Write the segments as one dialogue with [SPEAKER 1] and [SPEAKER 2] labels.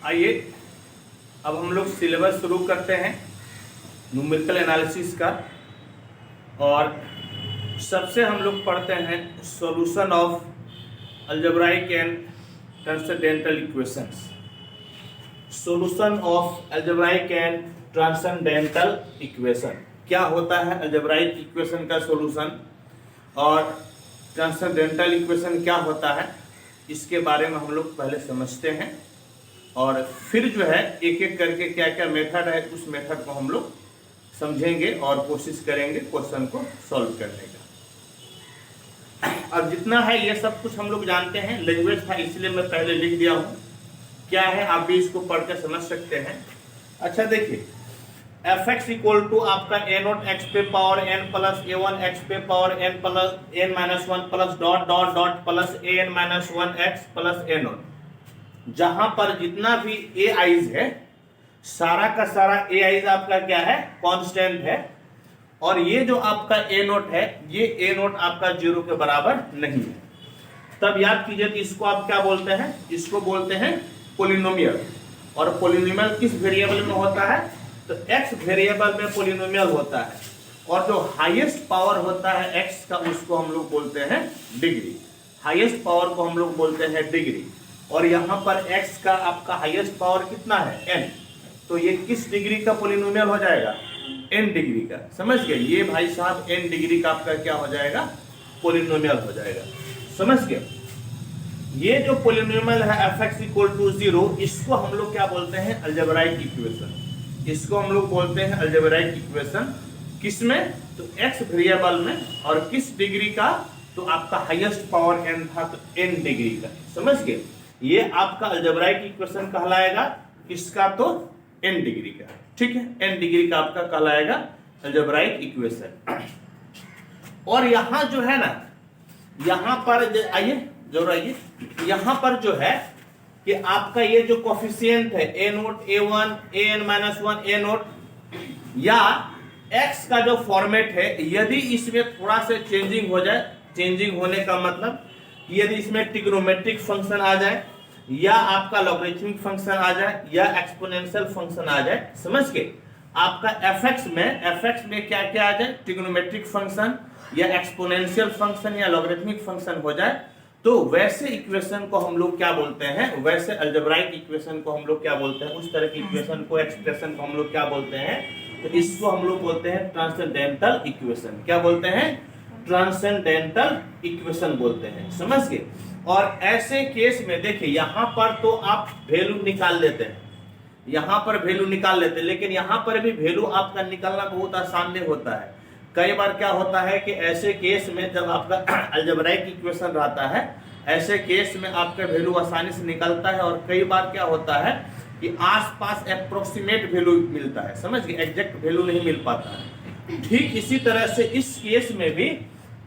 [SPEAKER 1] आइए अब हम लोग सिलेबस शुरू करते हैं न्यूमेरिकल एनालिसिस का। और सबसे हम लोग पढ़ते हैं solution of algebraic and transcendental equations. Solution of algebraic and transcendental equation, क्या होता है अलजेब्राइक इक्वेशन का सॉल्यूशन और ट्रांसेंडेंटल इक्वेशन क्या होता है, इसके बारे में हम लोग पहले समझते हैं और फिर जो है एक एक करके क्या क्या मेथड है उस मेथड को हम लोग समझेंगे और कोशिश करेंगे क्वेश्चन को सॉल्व करने का। अब जितना है ये सब कुछ हम लोग जानते हैं, लैंग्वेज था इसलिए मैं पहले लिख दिया हूँ। क्या है आप भी इसको पढ़ कर समझ सकते हैं। अच्छा देखिए, एफ एक्स इक्वल टू आपका ए नोट एक्स पे power n plus a one x पे power n plus n minus one plus dot dot dot plus a n minus one x plus a naught. जहां पर जितना भी ए eyes है सारा का सारा ए आईज आपका क्या है, कांस्टेंट है। और ये जो आपका ए नोट है ये ए नोट आपका 0 के बराबर नहीं है। तब याद कीजिए कि इसको आप क्या बोलते हैं, इसको बोलते हैं पोलिनोमियल। और पोलिनोमियल किस वेरिएबल में होता है, तो x वेरिएबल में पोलिनोमियल होता है। और जो हाईएस्ट पावर होता है x का उसको हम लोग बोलते हैं डिग्री। हाईएस्ट पावर को हम लोग बोलते हैं डिग्री। और यहाँ पर x का आपका हाईएस्ट पावर कितना है, n। तो ये किस डिग्री का पोलिनोमियल हो जाएगा, n डिग्री का। समझ गए, ये भाई साहब n डिग्री का आपका क्या हो जाएगा, पोलिनोमियल हो जाएगा। समझ गए, ये जो पोलिनोमियल है एफ एक्स इक्वल टू 0, इसको हम लोग क्या बोलते हैं, अलजेब्राइक इक्वेशन। इसको हम लोग बोलते हैं अलजेब्राइक इक्वेशन। किसमें, तो x वेरिएबल में। और किस डिग्री का, तो आपका हाईएस्ट पावर n था तो n डिग्री का। समझ गए, ये आपका अलजेब्राइक इक्वेशन कहलाएगा। किसका, तो n डिग्री का। ठीक है, n डिग्री का आपका कहलाएगा अलजेब्राइक इक्वेशन। और यहां जो है ना, यहां पर आइए जरूर आइए, यहां पर जो है कि आपका ये जो कोफिशिएंट है ए नोट ए वन ए एन माइनस वन ए नोट, या एक्स का जो फॉर्मेट है, यदि इसमें थोड़ा सा चेंजिंग हो जाए, चेंजिंग होने का मतलब यदि इसमें ट्रिग्नोमेट्रिक फंक्शन आ जाए, या आपका लॉगरिथमिक फंक्शन आ जाए, या एक्सपोनेंशियल फंक्शन आ जाए। समझ के, आपका एफ एक्स में क्या क्या आ जाए, ट्रिग्नोमेट्रिक फंक्शन या एक्सपोनेंशियल फंक्शन या लॉगरिथमिक फंक्शन हो जाए, तो वैसे इक्वेशन को हम लोग क्या बोलते हैं, वैसे अलजेब्राइक इक्वेशन को हम लोग क्या बोलते हैं, उस तरह की इक्वेशन को, एक्सप्रेशन को हम लोग क्या बोलते हैं, तो इसको हम लोग बोलते हैं ट्रांसेंडेंटल इक्वेशन। क्या बोलते हैं, ट्रांसेंडेंटल इक्वेशन बोलते हैं। समझ गए। और ऐसे केस में देखिए, यहां पर तो आप वैल्यू निकाल लेते हैं, यहां पर वैल्यू निकाल लेते हैं, लेकिन यहां पर भी वैल्यू आपका निकालना बहुत आसान नहीं होता है। कई बार क्या होता है कि ऐसे केस में जब आपका अलजेब्राइक इक्वेशन रहता है, ऐसे केस में आपका वैल्यू आसानी से निकलता है। और कई बार क्या होता है कि आसपास अप्रोक्सीमेट वैल्यू मिलता है। समझ गए, एग्जैक्ट वैल्यू नहीं मिल पाता है। ठीक इसी तरह से इस केस में भी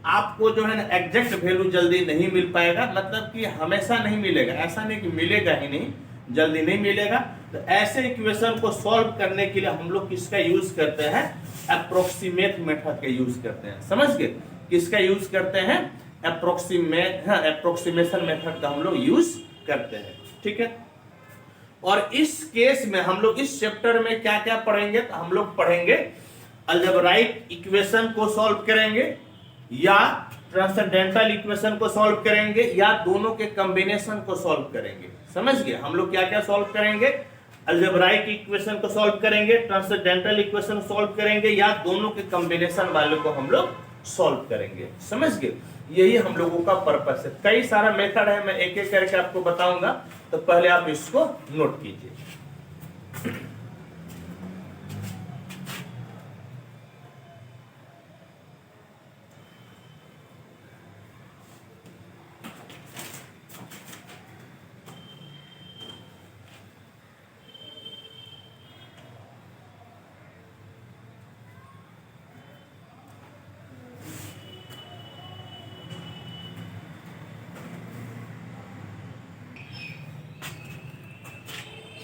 [SPEAKER 1] आपको जो है ना एग्जैक्ट वैल्यू जल्दी नहीं मिल पाएगा, मतलब कि हमेशा नहीं मिलेगा। ऐसा नहीं कि मिलेगा ही नहीं, जल्दी नहीं मिलेगा। तो ऐसे इक्वेशन को सॉल्व करने के लिए हम लोग किसका यूज करते हैं, अप्रोक्सीमेट मेथड का यूज करते हैं। समझ गए, किसका यूज करते हैं, अप्रोक्सीमेशन मेथड का हम लोग यूज करते हैं। ठीक है। और इस केस में हम लोग इस चैप्टर में क्या क्या पढ़ेंगे, तो हम लोग पढ़ेंगे अलजेब्राइक इक्वेशन को सॉल्व करेंगे, या ट्रांसेंडेंटल इक्वेशन को सॉल्व करेंगे, या दोनों के कॉम्बिनेशन को सॉल्व करेंगे। समझ गए, हम लोग क्या क्या सॉल्व करेंगे, अलजेब्राइक इक्वेशन को सॉल्व करेंगे, ट्रांसेंडेंटल इक्वेशन सॉल्व करेंगे, या दोनों के कॉम्बिनेशन वाले को हम लोग सॉल्व करेंगे। समझ गए, यही हम लोगों का पर्पस है। कई सारा मेथड है, मैं एक एक करके आपको बताऊंगा, तो पहले आप इसको नोट कीजिए।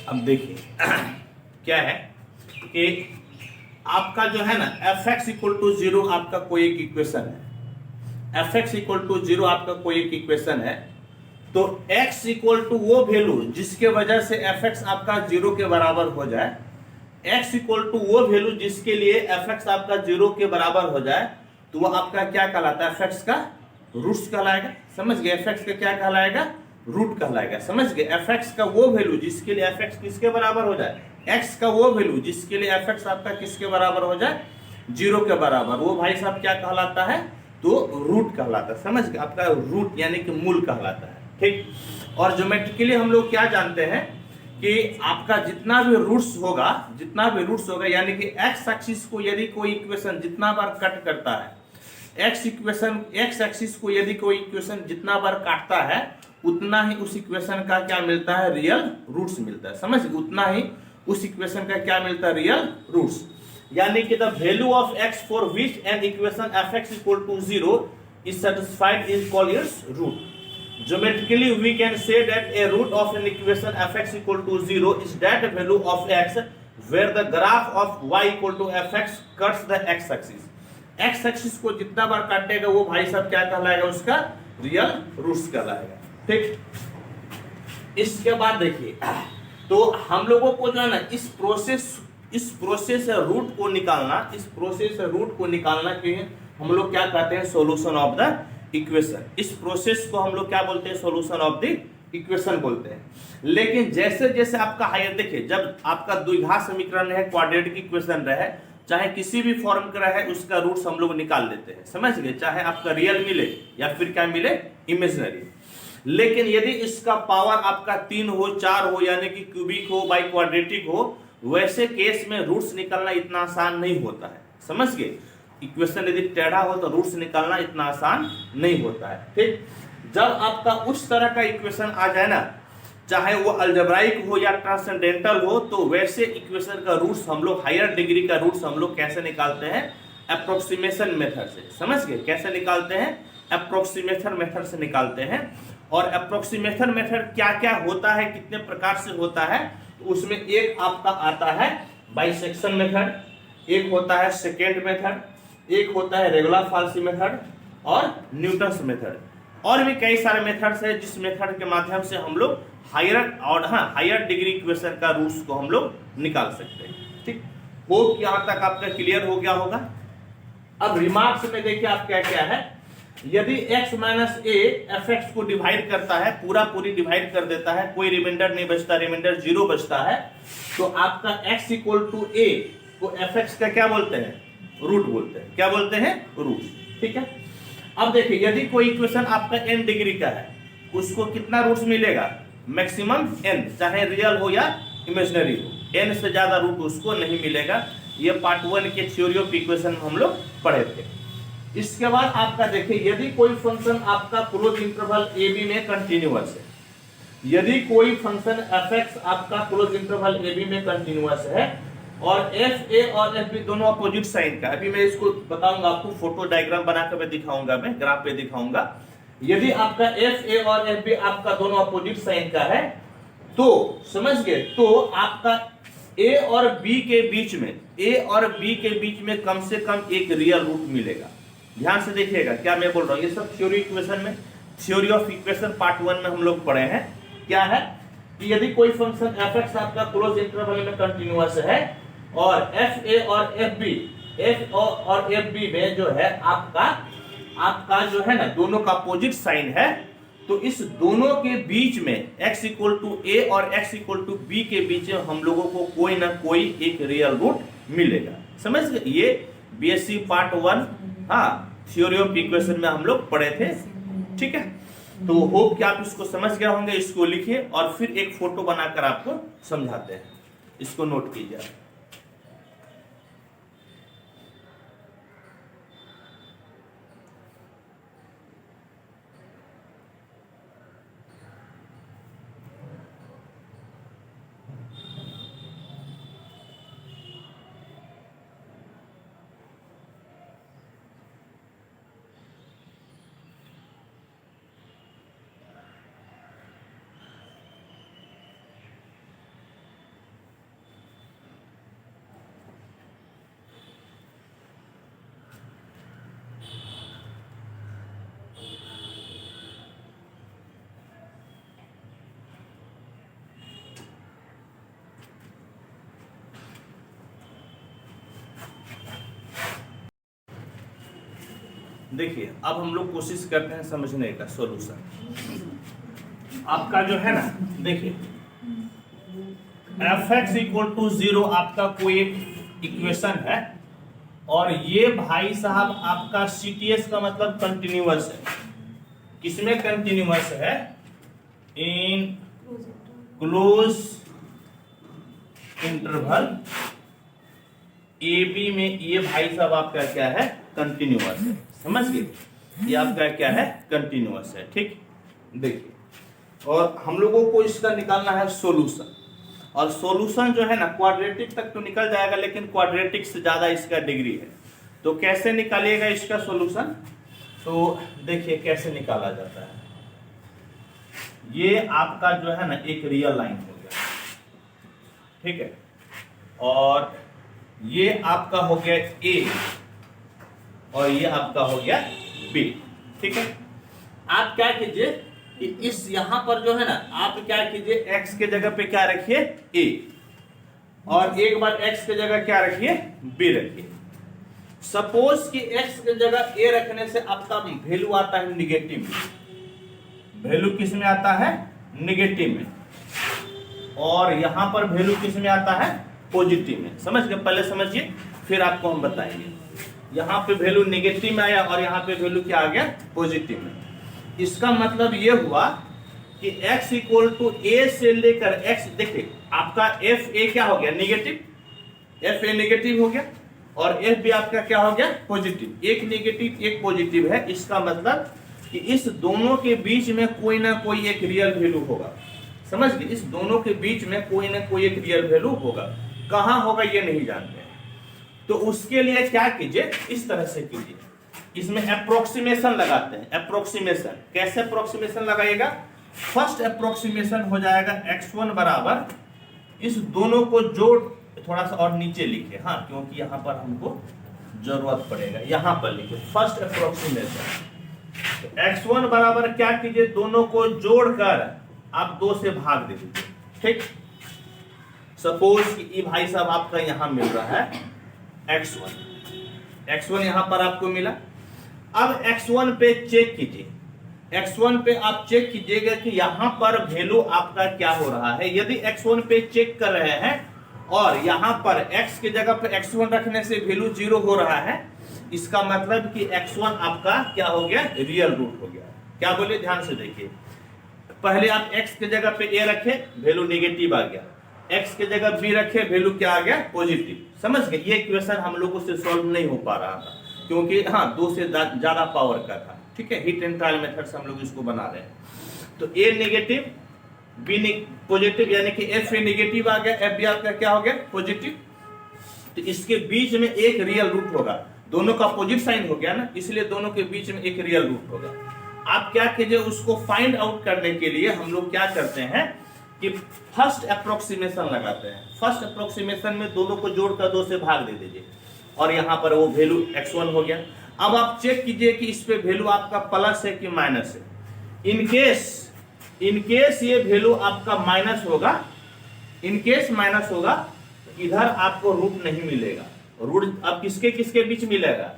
[SPEAKER 1] अब देखिए क्या है कि आपका जो है ना एफ एक्स इक्वल टू 0 आपका कोई एक इक्वेशन है, एफ एक्स इक्वल टू 0 आपका कोई एक इक्वेशन है। तो x इक्वल टू वो वैल्यू जिसके वजह से fx आपका 0 के बराबर हो जाए, x इक्वल टू वो वैल्यू जिसके लिए fx आपका 0 के बराबर हो जाए, तो वो आपका क्या कहलाता है, fx का रूट्स कहलाएगा। समझ गए, fx का क्या कहलाएगा, रूट कहलाएगा। समझ गए, fx का वो वैल्यू जिसके लिए fx किसके बराबर हो जाए, x का वो वैल्यू जिसके लिए fx आपका किसके बराबर हो जाए, 0 के बराबर, वो भाई साहब क्या कहलाता है, तो रूट कहलाता है। समझ गए, आपका रूट यानी कि मूल कहलाता है। ठीक, और ज्योमेट्रिकली हम लोग क्या जानते हैं कि आपका जितना भी रूट्स होगा यानी कि एक्स एक्सिस को यदि कोई इक्वेशन जितना बार कट करता है, एक्स एक्सिस को यदि कोई इक्वेशन जितना बार काटता है, उतना ही उस इक्वेशन का क्या मिलता है, रियल रूट्स मिलता है। समझ गए, उतना ही उस इक्वेशन का क्या मिलता है, रियल रूट्स। यानी कि the value of x for which an equation fx equal to 0 is satisfied is called its root. Geometrically we can say that a root of an equation fx equal to 0 is that value of x where the graph of y equal to fx cuts the x axis. x axis को जितना बार काटेगा वो भाई साहब क्या कहलाएगा, उसका real roots कहलाएगा। ठीक, इसके बाद देखिए, तो हम लोगों को जो है ना इस प्रोसेस रूट को निकालना के हम लोग क्या कहते हैं, सॉल्यूशन ऑफ द इक्वेशन। इस प्रोसेस को हम लोग क्या बोलते हैं, सॉल्यूशन ऑफ द इक्वेशन बोलते हैं। लेकिन जैसे जैसे आपका हायर, देखिए जब आपका द्विघात समीकरण है, क्वाड्रेटिक इक्वेशन रहे, चाहे किसी भी फॉर्म का रहे, उसका रूट्स हम लोग निकाल लेते हैं। समझ गए, चाहे आपका रियल मिले या फिर क्या मिले, इमेजिनरी। लेकिन यदि इसका पावर आपका 3 हो, 4 हो, यानी कि क्यूबिक हो, बाई क्वाड्रेटिक हो, वैसे केस में रूट्स निकालना इतना आसान नहीं होता है। समझ गए, इक्वेशन यदि टेढ़ा हो तो रूट्स निकालना इतना आसान नहीं होता है। ठीक, जब आपका उस तरह का इक्वेशन आ जाए ना, चाहे वो अलजेब्राइक हो या ट्रांसेंडेंटल हो, तो वैसे इक्वेशन का रूट्स हम लोग, हायर डिग्री का रूट्स हम लोग कैसे निकालते हैं, अप्रोक्सीमेशन मेथड से। समझ गए, कैसे निकालते हैं, अप्रोक्सीमेशन मेथड से निकालते हैं। और अप्रोक्सीमेशन मेथड क्या क्या होता है, कितने प्रकार से होता है, उसमें एक आपका आता है बाइसेक्शन मेथड, एक होता है सेकेंड मेथड, एक होता है रेगुलर फाल्सी मेथड और न्यूटन्स मेथड, और भी कई सारे मेथड्स है जिस मेथड के माध्यम से हम लोग हायर डिग्री इक्वेशन का रूट्स को हम लोग निकाल सकते हैं। ठीक, वो यहाँ तक आपका क्लियर हो गया होगा। अब रिमार्क्स में देखिए आप क्या क्या है, यदि x माइनस ए fx को डिवाइड करता है, पूरी डिवाइड कर देता है, कोई रिमाइंडर नहीं बचता, रिमाइंडर 0 बचता है, तो आपका x इक्वल टू ए को fx का क्या बोलते हैं, रूट बोलते हैं। क्या बोलते हैं, रूट। ठीक है, अब देखिए यदि कोई इक्वेशन आपका n डिग्री का है, उसको कितना रूट्स मिलेगा, मैक्सिमम n, चाहे रियल हो या इमेजिनरी हो, n से ज्यादा रूट उसको नहीं मिलेगा। ये पार्ट 1 के थ्योरी ऑफ इक्वेशन हम लोग पढ़े थे। इसके बाद आपका देखिए, यदि कोई फंक्शन आपका क्लोज इंटरवल ए बी में कंटिन्यूअस है, यदि कोई फंक्शन fx आपका क्लोज इंटरवल ए बी में कंटिन्यूअस है और एफ ए और एफ बी दोनों अपोजिट साइन का, अभी मैं इसको बताऊंगा आपको, फोटो डायग्राम बनाकर मैं दिखाऊंगा, मैं ग्राफ पे दिखाऊंगा। यदि आपका एफ ए और एफ बी आपका दोनों अपोजिट साइन का है, तो समझ गए, तो आपका ए और बी के बीच में कम से कम एक रियल रूट मिलेगा। ध्यान से देखिएगा क्या मैं बोल रहा हूँ, ये सब थ्योरी इक्वेशन में, थ्योरी ऑफ इक्वेशन पार्ट 1 में हम लोग पढ़े हैं। क्या है कि यदि कोई फंक्शन fx आपका क्लोज इंटरवल में कंटिन्यूअस है और एफ ए और एफ बी में जो है आपका जो है ना दोनों का अपोजिट साइन है, तो इस दोनों के बीच में x इक्वल टू ए और x इक्वल टू बी के बीच में हम लोगों को कोई ना कोई एक रियल रूट मिलेगा। समझ गए, ये BSc part 1 theory of equation में हम लोग पढ़े थे। ठीक है, तो होप कि आप इसको समझ गए होंगे। इसको लिखिए और फिर एक फोटो बनाकर आपको समझाते हैं, इसको नोट कीजिए। देखिए अब हम लोग कोशिश करते हैं समझने का सॉल्यूशन। आपका जो है ना, देखिए fx इक्वल टू 0 आपका कोई एक इक्वेशन है, और ये भाई साहब आपका CTS का मतलब कंटिन्यूअस है। किसमें कंटिन्यूअस है? इन क्लोज इंटरवल AB में ये भाई साहब आपका क्या है? कंटिन्यूअस है। समझ गए? ये आपका क्या है? कंटिन्यूअस है। ठीक, देखिए और हम लोगों को इसका निकालना है सॉल्यूशन, और सॉल्यूशन जो है ना क्वाड्रेटिक तक तो निकल जाएगा, लेकिन क्वाड्रेटिक से ज्यादा इसका डिग्री है। तो कैसे निकालिएगा इसका सॉल्यूशन? तो देखिए कैसे निकाला जाता है। ये आपका जो है ना एक रियल लाइन हो गया, ठीक है, और ये आपका हो गया A और ये आपका हो गया B। ठीक है, आप क्या कीजिए कि इस यहां पर जो है ना, आप क्या कीजिए x के जगह पे क्या रखिए? A, और एक बार x के जगह क्या रखिए? B रखिए। सपोज कि x के जगह A रखने से आपका वैल्यू आता है निगेटिव में। वैल्यू किस में आता है? निगेटिव में। और यहां पर वैल्यू किस में आता है? पॉजिटिव में। समझ गए? पहले समझिए फिर आपको हम बताएंगे। यहां पे वैल्यू निगेटिव में आया और यहां पे वैल्यू क्या आ गया? पॉजिटिव में। इसका मतलब ये हुआ कि x इक्वल टू A से लेकर x, देखिए आपका FA क्या हो गया? निगेटिव। FA निगेटिव हो गया और FB आपका क्या हो गया? पॉजिटिव। एक निगेटिव एक पॉजिटिव है, इसका मतलब कि इस दोनों के बीच में कोई ना कोई एक रियल वैल्यू होगा। समझ गए? इस दोनों के बीच में कोई ना कोई एक रियल वैल्यू होगा। कहां होगा ये नहीं जानते हैं। तो उसके लिए क्या कीजिए? इस तरह से कीजिए, इसमें अप्रोक्सीमेशन लगाते हैं। अप्रोक्सीमेशन कैसे अप्रोक्सीमेशन लगाइएगा? फर्स्ट अप्रोक्सीमेशन हो जाएगा x1 बराबर, इस दोनों को जोड़, थोड़ा सा और नीचे लिखे, हाँ क्योंकि यहां पर हमको जरूरत पड़ेगा, यहां पर लिखे फर्स्ट अप्रोक्सीमेशन। x1 बराबर क्या कीजिए? दोनों को जोड़कर आप 2 से भाग दे दीजिए। ठीक, सपोज कि ये भाई साहब आपका यहां मिल रहा है x1 यहां पर आपको मिला। अब x1 पे चेक कीजिए, x1 पे आप चेक कीजिएगा कि यहां पर वैल्यू आपका क्या हो रहा है। यदि x1 पे चेक कर रहे हैं और यहां पर x के जगह पे x1 रखने से वैल्यू 0 हो रहा है, इसका मतलब कि x1 आपका क्या हो गया? रियल रूट हो गया। क्या बोले? ध्यान से देखिए, पहले आप x के जगह पे A रखे, वैल्यू नेगेटिव आ गया, x के जगह B रखे, वैल्यू क्या आ गया? पॉजिटिव। समझ गए? ये इक्वेशन हम लोगों से सॉल्व नहीं हो पा रहा था क्योंकि हाँ 2 से ज्यादा पावर का था। ठीक है, हिट एंड ट्रायल मेथड से हम लोग इसको बना रहे हैं। तो A नेगेटिव B पॉजिटिव, यानी कि FA नेगेटिव आ गया, FB आपका क्या हो गया? पॉजिटिव। तो इसके बीच में एक रियल रूट होगा, दोनों का अपोजिट साइन हो गया ना, इसलिए दोनों के बीच में एक रियल रूट होगा। आप क्या कीजिए? उसको फाइंड आउट करने के लिए हम लोग क्या करते हैं कि फर्स्ट अप्रोक्सीमेशन लगाते हैं। फर्स्ट अप्रोक्सीमेशन में दोनों को जोड़कर 2 से भाग दे दीजिए और यहां पर वो वैल्यू x1 हो गया। अब आप चेक कीजिए कि इस पे वैल्यू आपका प्लस है कि माइनस है। इनकेस ये वैल्यू आपका माइनस होगा, इनकेस माइनस होगा, इधर आपको रूट नहीं मिलेगा। रूट अब किसके किसके बीच मिलेगा?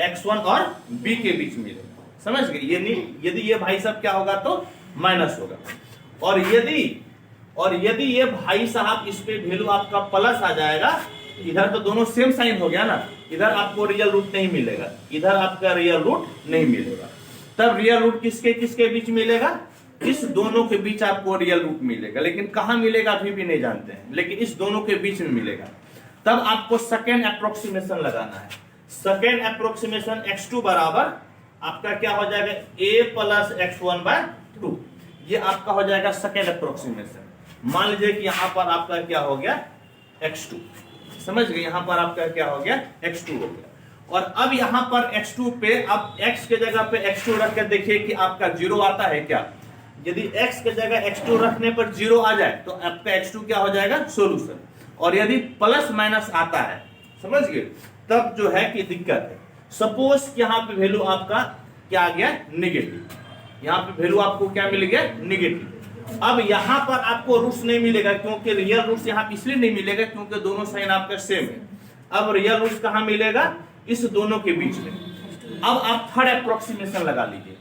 [SPEAKER 1] x1 और b के बीच मिलेगा। समझ गए? ये नहीं, यदि ये भाई साहब क्या होगा तो माइनस होगा, और यदि ये भाई साहब इस पे वैल्यू आपका प्लस आ जाएगा, इधर तो दोनों सेम साइन हो गया ना, इधर आपको रियल रूट नहीं मिलेगा, इधर आपका रियल रूट नहीं मिलेगा। तब रियल रूट किसके किसके बीच मिलेगा? इस दोनों के बीच आपको रियल रूट मिलेगा, लेकिन कहां मिलेगा अभी भी नहीं जानते हैं, लेकिन इस दोनों के बीच में मिलेगा। तब आपको सेकेंड अप्रोक्सीमेशन लगाना है। सेकेंड अप्रोक्सीमेशन x2 बराबर आपका क्या हो जाएगा? a plus x1/2। ये आपका हो जाएगा सेकेंड अप्रोक्सीमेशन। मान लीजिए कि यहां पर आपका क्या हो गया? x2। समझ गए? यहां पर आपका क्या हो गया? x2 हो गया। और अब यहां पर x2 पे अब x के जगह पे x2 रख कर देखिए कि आपका 0 आता है क्या। यदि x के जगह x2 रखने पर 0 आ जाए तो आपका x2 क्या हो जाएगा? सॉल्यूशन। और यदि प्लस माइनस आता है, समझ गए, तब जो है कि दिक्कत है। सपोज यहां पे वैल्यू आपका क्या आ गया? नेगेटिव। यहां पे वैल्यू आपको क्या मिल गया? नेगेटिव। अब यहां पर आपको रूट्स नहीं मिलेगा, क्योंकि रियल रूट्स यहां इसलिए नहीं मिलेगा क्योंकि दोनों साइन आपका सेम है। अब रियल रूट्स कहां मिलेगा? इस दोनों के बीच में। अब आप थर्ड अप्रोक्सीमेशन लगा लीजिए।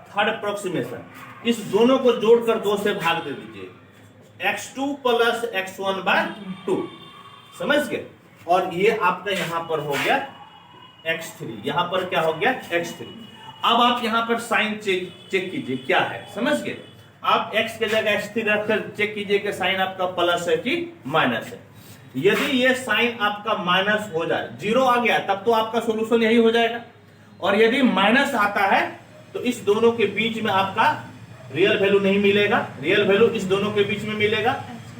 [SPEAKER 1] थर्ड अप्रोक्सीमेशन, इस दोनों को जोड़कर 2 से भाग दे दीजिए, x2 प्लस x1/2, समझ गए। और ये आपका यहां पर हो गया x3, यहां पर क्या हो गया x3। अब आप यहां पर साइन चेक कीजिए क्या है, समझ गए। आप x के जगह x3 रखकर चेक कीजिए कि साइन आपका प्लस है कि माइनस है। यदि ये साइन आपका माइनस हो जाए, 0 आ गया, तब तो आपका सोल्यूशन यही हो जाएगा। और यदि माइनस आता है तो इस दोनों के बीच में आपका रियल वैल्यू नहीं मिलेगा, रियल वैल्यू इस दोनों के बीच में मिलेगा।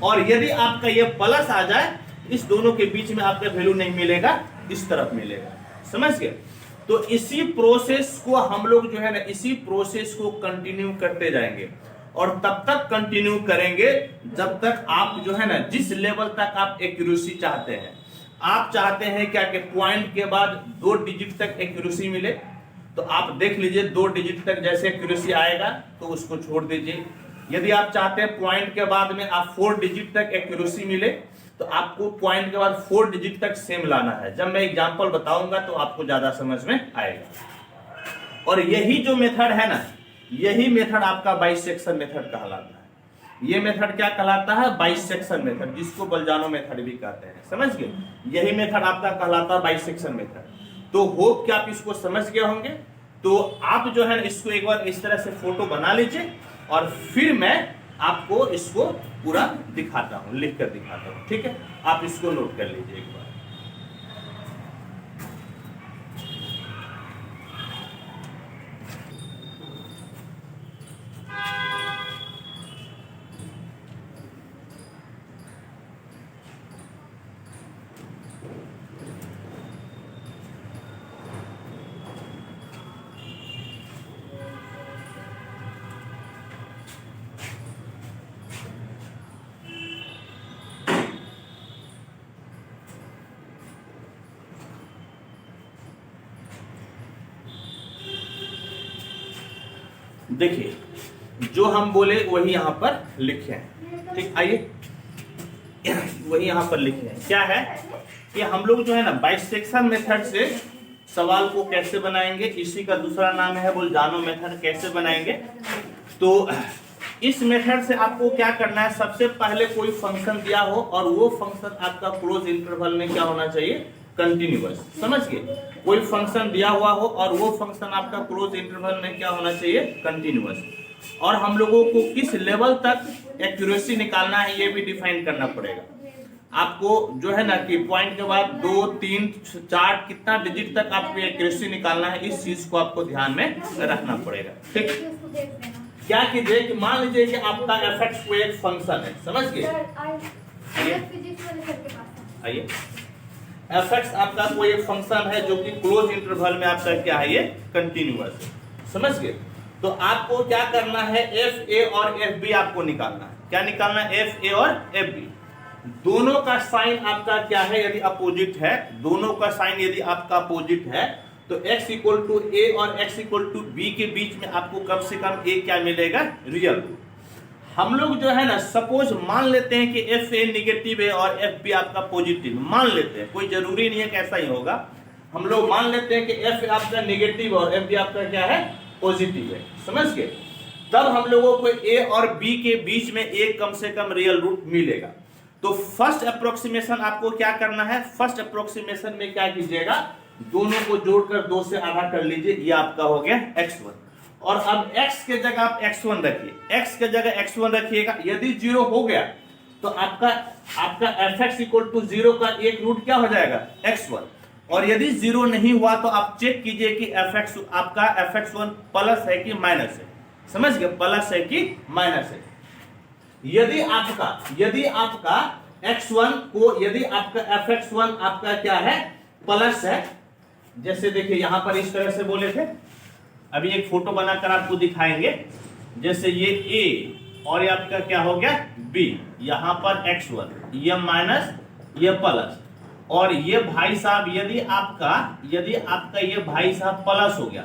[SPEAKER 1] और यदि आपका ये प्लस आ जाए, इस दोनों के बीच में आपका वैल्यू नहीं मिलेगा, इस तरफ मिलेगा, समझ गए। तो इसी प्रोसेस को हम लोग जो है ना, इसी प्रोसेस को कंटिन्यू करते जाएंगे और तब तक कंटिन्यू करेंगे जब तक आप जो है ना, जिस लेवल तक आप एक्यूरेसी चाहते हैं। आप चाहते हैं क्या कि पॉइंट के बाद 2 डिजिट तक एक्यूरेसी मिले, तो आप देख लीजिए 2 डिजिट तक जैसे एक्यूरेसी आएगा तो उसको छोड़ दीजिए। यदि आप चाहते हैं पॉइंट के बाद में आप 4 डिजिट तक एक्यूरेसी मिले, तो आपको पॉइंट के बाद 4 डिजिट तक सेम लाना है। जब मैं एग्जांपल बताऊंगा तो आपको ज्यादा समझ में आएगा। और यही जो मेथड है ना, यही मेथड आपका बाइसेक्शन मेथड कहलाता है। ये मेथड क्या कहलाता है? बाइसेक्शन मेथड, जिसको बल्जानो मेथड भी कहते हैं, समझ गए। यही मेथड आपका कहलाता है बाइसेक्शन मेथड। तो होप कि आप इसको समझ गए होंगे। तो आप जो है इसको एक बार इस तरह से फोटो बना लीजिए और फिर मैं आपको इसको पूरा दिखाता हूं, लिख कर दिखाता हूं, ठीक है। आप इसको नोट कर लीजिए एक बार। देखिए जो हम बोले वही यहां पर लिखे हैं, ठीक। आइए वही यहां पर लिखे हैं। क्या है कि हम लोग जो है ना बाइसेक्शन मेथड से सवाल को कैसे बनाएंगे, इसी का दूसरा नाम है बोल्जानो मेथड। कैसे बनाएंगे? तो इस मेथड से आपको क्या करना है, सबसे पहले कोई फंक्शन दिया हो और वो फंक्शन आपका क्लोज इंटरवल में क्या होना चाहिए, कंटिन्यूअस, समझ गए। कोई फंक्शन दिया हुआ हो और वो फंक्शन आपका क्लोज इंटरवल में क्या होना चाहिए, कंटिन्यूअस। और हम लोगों को किस लेवल तक एक्यूरेसी निकालना है ये भी डिफाइन करना पड़ेगा। आपको जो है ना कि पॉइंट के बाद 2, 3, 4 कितना डिजिट तक आपको एक्यूरेसी निकालना है, इस चीज को आपको ध्यान में रखना पड़ेगा, ठीक। क्या कीजिए कि मान लीजिए कि आपका एफ कोई एक फंक्शन है, समझ गए। आइए एफ आपका कोई एक फंक्शन है जो कि क्लोज इंटरवल में आपका क्या है, ये कंटिन्यूअस है, समझ गए। तो आपको क्या करना है, एफ ए और एफ बी आपको निकालना है। क्या निकालना है? एफ ए और एफ बी। दोनों का साइन आपका क्या है, यदि अपोजिट है, दोनों का साइन यदि आपका अपोजिट है तो x इक्वल टू ए और x इक्वल टू बी के बीच में आपको कम से कम a क्या मिलेगा, रियल रूट। हम लोग जो है ना सपोज मान लेते हैं कि एफ ए निगेटिव है और एफ बी आपका पॉजिटिव, मान लेते हैं, कोई जरूरी नहीं है कि ऐसा ही होगा। हम लोग मान लेते हैं कि एफ आपका निगेटिव और एफ बी आपका क्या है, पॉजिटिव है, समझ गए। तब हम लोगों को ए और बी के बीच में एक कम से कम रियल रूट मिलेगा। तो फर्स्ट अप्रोक्सीमेशन आपको क्या करना है, फर्स्ट अप्रोक्सीमेशन में क्या कीजिएगा, दोनों को जोड़कर 2 से आधा कर लीजिए, ये आपका हो गया x1। और अब x के जगह आप x1 रखिए, x के जगह x1 रखिएगा। यदि 0 हो गया तो आपका fx इक्वल टू 0 का एक रूट क्या हो जाएगा, x1। और यदि 0 नहीं हुआ तो आप चेक कीजिए कि fx आपका fx1 प्लस है कि माइनस है, समझ गए, प्लस है कि माइनस है। यदि आपका x1 को, यदि आपका fx1 आपका क्या है, प्लस है, जैसे देखिए यहां पर इस तरह से बोले थे, अभी एक फोटो बनाकर आपको दिखाएंगे। जैसे ये a और ये आपका क्या हो गया b, यहां पर x1, ये माइनस, ये प्लस। और ये भाई साहब यदि आपका ये भाई साहब प्लस हो गया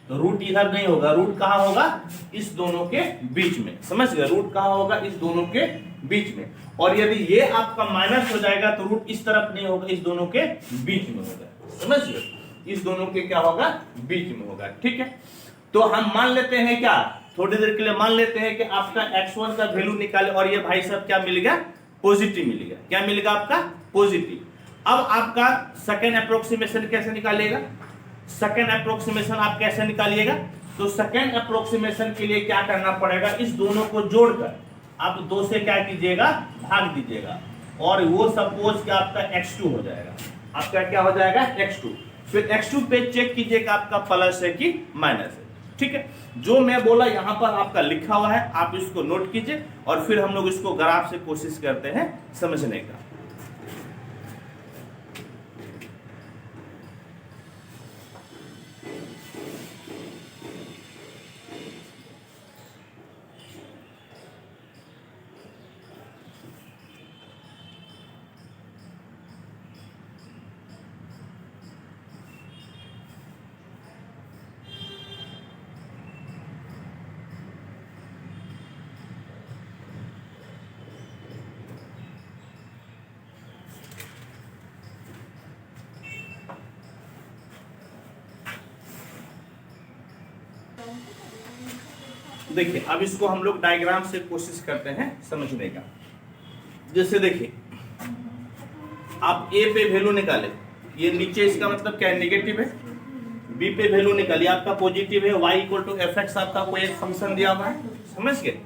[SPEAKER 1] तो रूट इधर नहीं होगा, रूट कहां होगा, इस दोनों के बीच में, समझ गए। रूट कहां होगा, इस दोनों के बीच में। और यदि ये आपका माइनस हो जाएगा तो रूट इस तरफ नहीं होगा, इस दोनों के बीच में होगा, समझ गए। इस दोनों के क्या होगा, बीच में होगा। ठीक है, तो हम मान लेते हैं क्या, थोड़ी देर के लिए मान लेते हैं कि आपका x1 का वैल्यू निकाले और ये भाई साहब क्या मिलेगा, पॉजिटिव मिलेगा। क्या मिलेगा आपका, पॉजिटिव। अब आपका सेकेंड अप्रोक्सीमेशन कैसे निकालिएगा, सेकेंड अप्रोक्सीमेशन आप कैसे निकालिएगा, तो सेकेंड अप्रोक्सीमेशन के लिए क्या करना पड़ेगा, इस दोनों को जोड़कर आप 2 से क्या कीजिएगा, भाग दीजिएगा और वो सपोज कि आपका x2 हो जाएगा। आपका क्या हो जाएगा, x2। फिर x2 पे चेक कीजिएगा आपका प्लस है कि माइनस है। ठीक है, जो मैं बोला यहां पर आपका लिखा हुआ है, आप इसको नोट कीजिए और फिर हम लोग इसको ग्राफ से कोशिश करते हैं समझने का। देखिए अब इसको हम लोग डायग्राम से कोशिश करते हैं समझने का। जैसे देखिए आप a पे वैल्यू निकाले, ये नीचे इसका मतलब क्या है, नेगेटिव है। b पे वैल्यू निकालिए, आपका पॉजिटिव है। y equal to f x आपका कोई एक फंक्शन दिया हुआ है, समझ गए।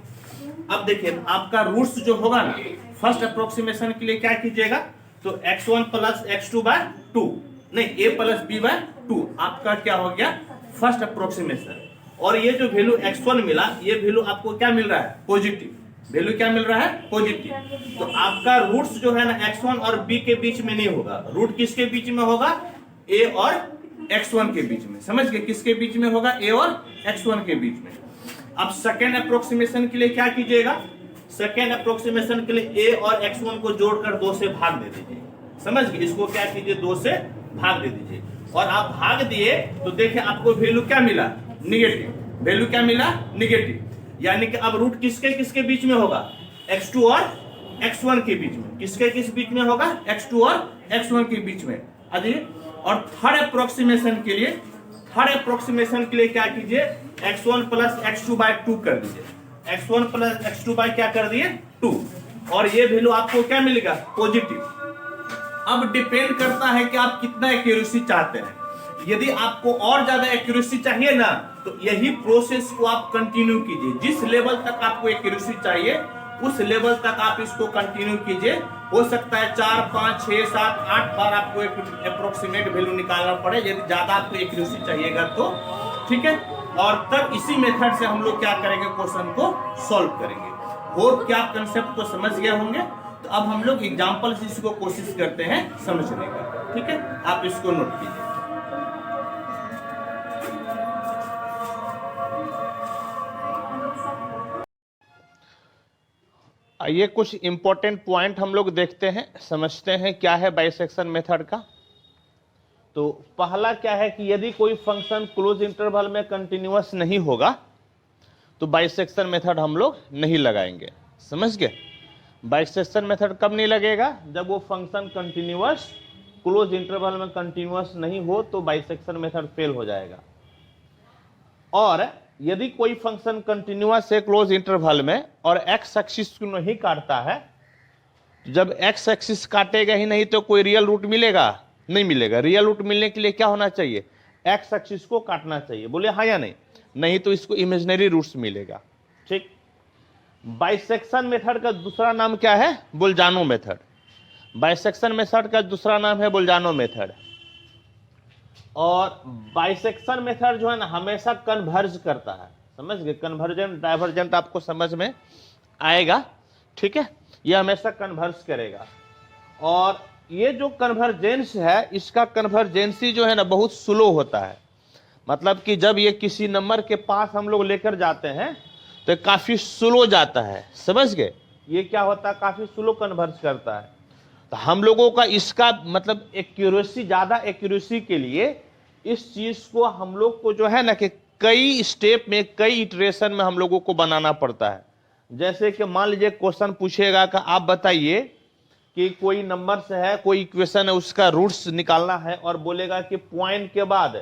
[SPEAKER 1] अब देखिए आपका रूट्स जो होगा ना, फर्स्ट अप्रोक्सीमेशन के लिए क्या कीजिएगा, तो x1 प्लस x2 बाय 2, नहीं a प्लस b बाय 2 आपका क्या हो गया, फर्स्ट अप्रोक्सीमेशन। और ये जो वैल्यू x1 मिला, ये वैल्यू आपको क्या मिल रहा है, पॉजिटिव वैल्यू क्या मिल रहा है, पॉजिटिव। तो आपका रूट्स जो है ना x1 और b के बीच में नहीं होगा, रूट किसके बीच में होगा, a और x1 के बीच में। समझ गए, किसके बीच में होगा, a और x1 के बीच में। अब सेकेंड अप्रोक्सीमेशन के लिए क्या कीजिएगा, सेकेंड अप्रोक्सीमेशन के लिए a और x1 को जोड़कर 2 से भाग दे दीजिए। समझ गए, इसको क्या कीजिए, 2 से भाग दे दीजिए। और आप भाग दिए तो देखिए आपको वैल्यू क्या मिला, निगेटिव। वैल्यू क्या मिला, निगेटिव। यानी कि अब रूट किसके किसके बीच में होगा, x2 और x1 के बीच में। किसके किस बीच में होगा, x2 और x1 के बीच में। और थर्ड अप्रोक्सीमेशन के लिए, थर्ड अप्रोक्सीमेशन के लिए क्या कीजिए, x1 प्लस x2 बाय 2 कर दीजिए। x1 प्लस x2 बाय क्या कर दिए, 2। और ये वैल्यू आपको क्या मिलेगा, पॉजिटिव। अब डिपेंड करता है कि आप कितना एक्यूरेसी चाहते हैं। यदि आपको और ज्यादा एक्यूरेसी चाहिए ना, तो यही प्रोसेस को आप कंटिन्यू कीजिए। जिस लेवल तक आपको एक्यूरेसी चाहिए उस लेवल तक आप इसको कंटिन्यू कीजिए। हो सकता है 4, 5, 6, 7, 8 बार आपको एक अप्रोक्सीमेट वैल्यू निकालना पड़े, यदि ज्यादा आपको एक्यूरेसी चाहिएगा तो। ठीक है, और तब इसी मेथड से हम लोग क्या करेंगे, क्वेश्चन को सॉल्व करेंगे। होप क्या कंसेप्ट को समझ गए होंगे। तो अब हम लोग एग्जाम्पल से इसको कोशिश करते हैं समझने का। ठीक है, आप इसको नोट कीजिए। आइए कुछ इंपॉर्टेंट पॉइंट हम लोग देखते हैं, समझते हैं क्या है बाइसेक्शन मेथड का। तो पहला क्या है कि यदि कोई फंक्शन क्लोज इंटरवल में कंटिन्यूअस नहीं होगा तो बाइसेक्शन मेथड हम लोग नहीं लगाएंगे। समझ गए, बाइसेक्शन मेथड कब नहीं लगेगा, जब वो फंक्शन कंटिन्यूअस, क्लोज इंटरवल में कंटिन्यूअस नहीं हो तो बाइसेक्शन मेथड फेल हो जाएगा। और यदि कोई फंक्शन कंटिन्यूअस है क्लोज इंटरवल में और एक्स एक्सिस को नहीं काटता है, जब एक्स एक्सिस काटेगा ही नहीं तो कोई रियल रूट मिलेगा, नहीं मिलेगा। रियल रूट मिलने के लिए क्या होना चाहिए, एक्स एक्सिस को काटना चाहिए। बोले हाँ या नहीं, नहीं तो इसको इमेजिनरी रूट्स मिलेगा। ठीक, बाइसेक्शन मेथड का दूसरा नाम क्या है, बोल्जानो मेथड। बाइसेक्शन मेथड का दूसरा नाम है बोल्जानो मेथड। और बाइसेक्शन मेथड जो है ना हमेशा कन्वर्ज करता है। समझ गए, कन्वर्जेंट डाइवर्जेंट आपको समझ में आएगा। ठीक है, ये हमेशा कन्वर्ज करेगा। और ये जो कन्वर्जेंस है, इसका कन्वर्जेंसी जो है ना बहुत स्लो होता है। मतलब कि जब ये किसी नंबर के पास हम लोग लेकर जाते हैं तो काफी स्लो जाता है। समझ गए, ये क्या होता है, काफी स्लो कन्वर्ज करता है। तो हम लोगों का इसका मतलब एक्यूरेसी, ज्यादा एक्यूरेसी के लिए इस चीज को हम लोग को जो है ना कि कई स्टेप में, कई इटरेशन में हम लोगों को बनाना पड़ता है। जैसे कि मान लीजिए क्वेश्चन पूछेगा कि आप बताइए कि कोई नंबर से है, कोई इक्वेशन है, उसका रूट्स निकालना है और बोलेगा कि पॉइंट के बाद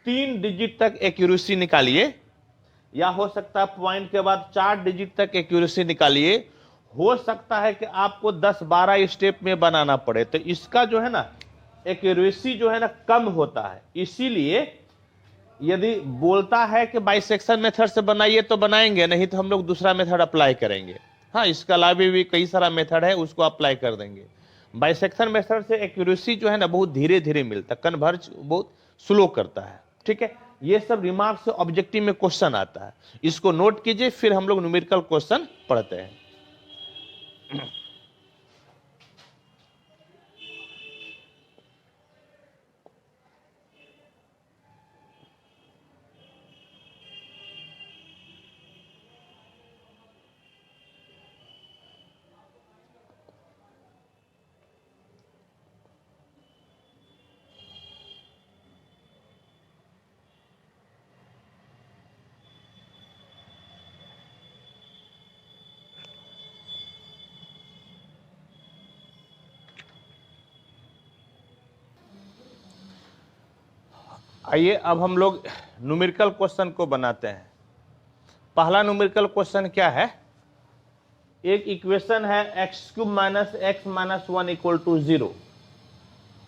[SPEAKER 1] 3 डिजिट तक एक्यूरेसी निकालिए, या हो सकता है पॉइंट के बाद 4 डिजिट तक एक्यूरेसी निकालिए, हो सकता है कि आपको 10-12 स्टेप में बनाना पड़े, तो इसका जो है ना एक्यूरेसी जो है ना कम होता है। इसीलिए यदि बोलता है कि बाइसेक्शन मेथड से बनाइए तो बनाएंगे, नहीं तो हम लोग दूसरा मेथड अप्लाई करेंगे। हाँ, इसके अलावा भी कई सारा मेथड है, उसको अप्लाई कर देंगे। बाइसेक्शन मेथड से एक्यूरेसी जो है ना बहुत धीरे धीरे मिलता है, कन्वर्ज बहुत स्लो करता है। ठीक है, ये सब रिमार्क से ऑब्जेक्टिव में क्वेश्चन आता है, इसको नोट कीजिए, फिर हम लोग न्यूमेरिकल क्वेश्चन पढ़ते हैं। आइए अब हम लोग न्यूमेरिकल क्वेश्चन को बनाते हैं। पहला न्यूमेरिकल क्वेश्चन क्या है, एक इक्वेशन है x³ - x - 1 = 0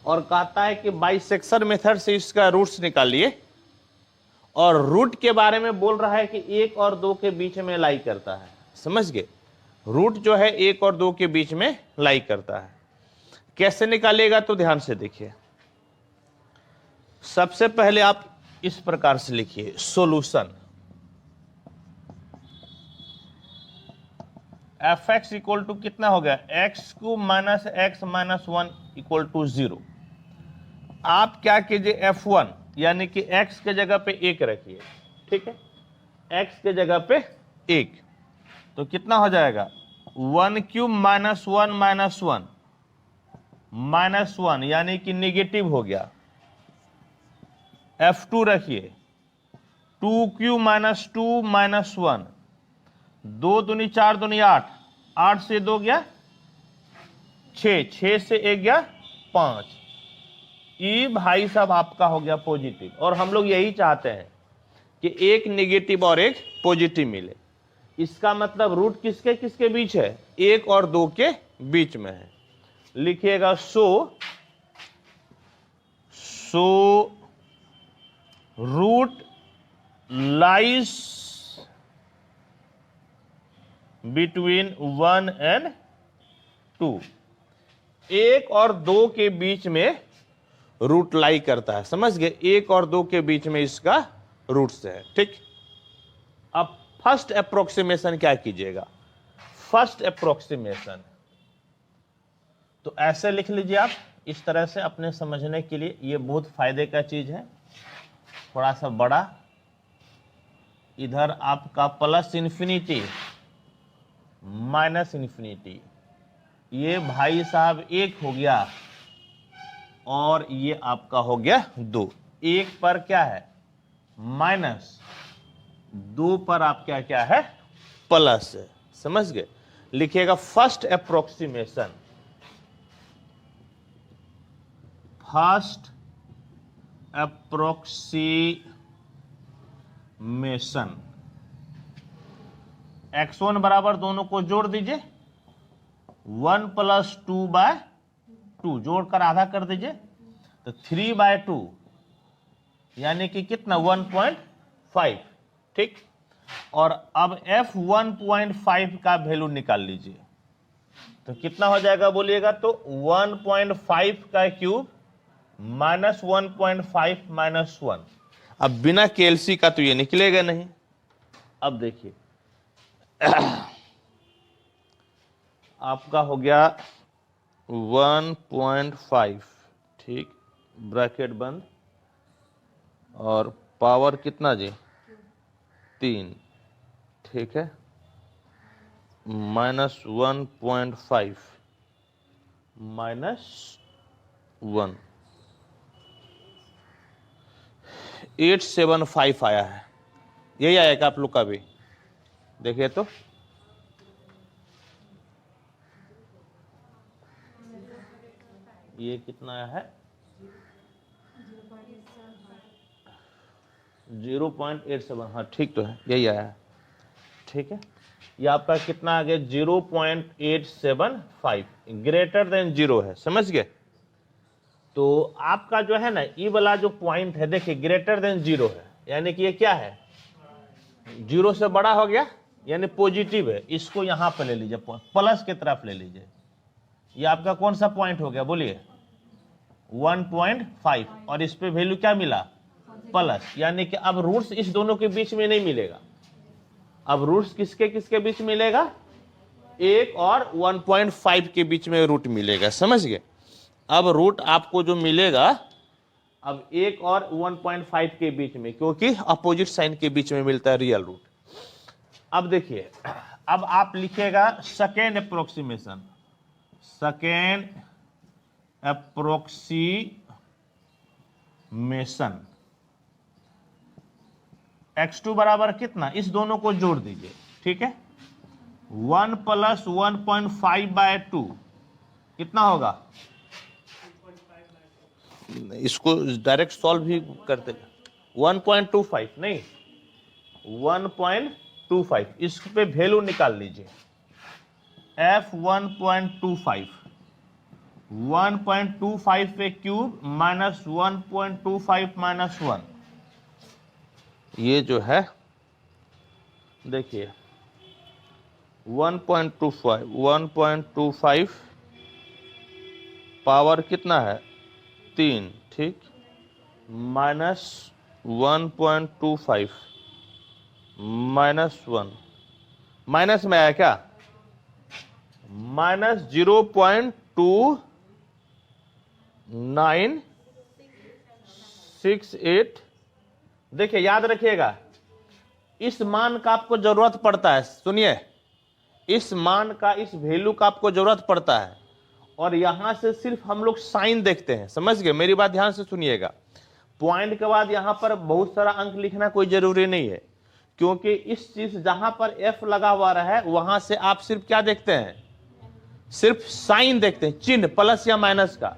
[SPEAKER 1] और कहता है कि बाइसेक्शन मेथड से इसका रूट्स निकालिए, और रूट के बारे में बोल रहा है कि 1 और 2 के बीच में लाई करता है। समझ गए, रूट जो है 1 और 2 के बीच में लाई करता है। कैसे निकालेगा तो ध्यान से देखिए। सबसे पहले आप इस प्रकार से लिखिए, सॉल्यूशन fx इक्वल टू कितना हो गया, x³ - x - 1 = 0। आप क्या कीजिए, f1 यानी कि x के जगह पे 1 रखिए। ठीक है, x के जगह पे 1, तो कितना हो जाएगा, 1³ - 1 - 1 यानी कि निगेटिव हो गया। f2 रखिए, 2³ - 2 - 1, 2 दूनी 4 दूनी 8, 8 से 2 गया 6, 6 से 1 गया 5। ये भाई साहब आपका हो गया पॉजिटिव, और हम लोग यही चाहते हैं कि एक नेगेटिव और एक पॉजिटिव मिले। इसका मतलब रूट किसके किसके बीच है, 1 और 2 के बीच में है। लिखिएगा so root lies between 1 and 2, 1 और 2 के बीच में रूट लाई करता है। समझ गए, 1 और 2 के बीच में इसका रूट्स है। ठीक, अब फर्स्ट अप्रोक्सीमेशन क्या कीजिएगा, फर्स्ट अप्रोक्सीमेशन तो ऐसे लिख लीजिए आप इस तरह से, अपने समझने के लिए ये बहुत फायदे का चीज है। थोड़ा सा बड़ा, इधर आपका प्लस इन्फिनिटी माइनस इन्फिनिटी, ये भाई साहब 1 हो गया और ये आपका हो गया 2। 1 पर क्या है माइनस, 2 पर आप क्या क्या है प्लस है। समझ गए, लिखिएगा first approximation, first approximation. x1 बराबर दोनों को जोड़ दीजिए, 1 + 2/2 जोड़कर आधा कर दीजिए, तो 3/2 यानी कि कितना 1.5। ठीक, और अब f1.5 का वैल्यू निकाल लीजिए, तो कितना हो जाएगा बोलिएगा, तो 1.5 का क्यूब माइनस 1.5 - 1। अब बिना केएलसी का तो ये निकलेगा नहीं। अब देखिए आपका हो गया 1.5, ठीक, ब्रैकेट बंद, और पावर कितना जी 3, ठीक है, -1.5 -1, 875 आया है। यही आएगा आप लोग का भी, देखिए तो ये कितना आया है 0.87, हाँ ठीक तो है, यही आया है, ठीक है। ये आपका कितना आ गया 0.875, ग्रेटर देन 0 है, समझ गए। तो आपका जो है ना ई वाला जो पॉइंट है, देखिए ग्रेटर देन 0 है, यानी कि ये क्या है 0 से बड़ा हो गया, यानी पॉजिटिव है। इसको यहां पर ले लीजिए, प्लस की तरफ ले लीजिए। ये आपका कौन सा पॉइंट हो गया बोलिए 1.5, और इस पे वैल्यू क्या मिला प्लस, यानी कि अब रूट्स इस दोनों के बीच में नहीं मिलेगा। अब रूट्स किसके किसके बीच मिलेगा, 1 और 1.5 के बीच में रूट मिलेगा, समझ गए। अब रूट आपको जो मिलेगा अब 1 और 1.5 के बीच में, क्योंकि अपोजिट साइन के बीच में मिलता है रियल रूट। अब देखिए, अब आप लिखिएगा second approximation, second approximation x2 बराबर कितना, इस दोनों को जोड़ दीजिए, ठीक है। 1 + 1.5/2 कितना होगा, इसको डायरेक्ट सॉल्व भी करते 1.25 नहीं 1.25, इस पे वैल्यू निकाल लीजिए f 1.25, 1.25 पे क्यूब माइनस 1.25 माइनस 1, ये जो है देखिए 1.25 पावर कितना है 3, ठीक, माइनस 1.25 माइनस 1, माइनस में आया क्या माइनस 0.2968। देखिए याद रखिएगा, इस मान का आपको जरूरत पड़ता है, सुनिए इस मान का, इस वैल्यू का आपको जरूरत पड़ता है, और यहां से सिर्फ हम लोग साइन देखते हैं, समझ गए। मेरी बात ध्यान से सुनिएगा, पॉइंट के बाद यहां पर बहुत सारा अंक लिखना कोई जरूरी नहीं है, क्योंकि इस चीज जहां पर एफ लगा हुआ रहा है वहां से आप सिर्फ क्या देखते हैं, सिर्फ साइन देखते हैं, चिन्ह प्लस या माइनस का,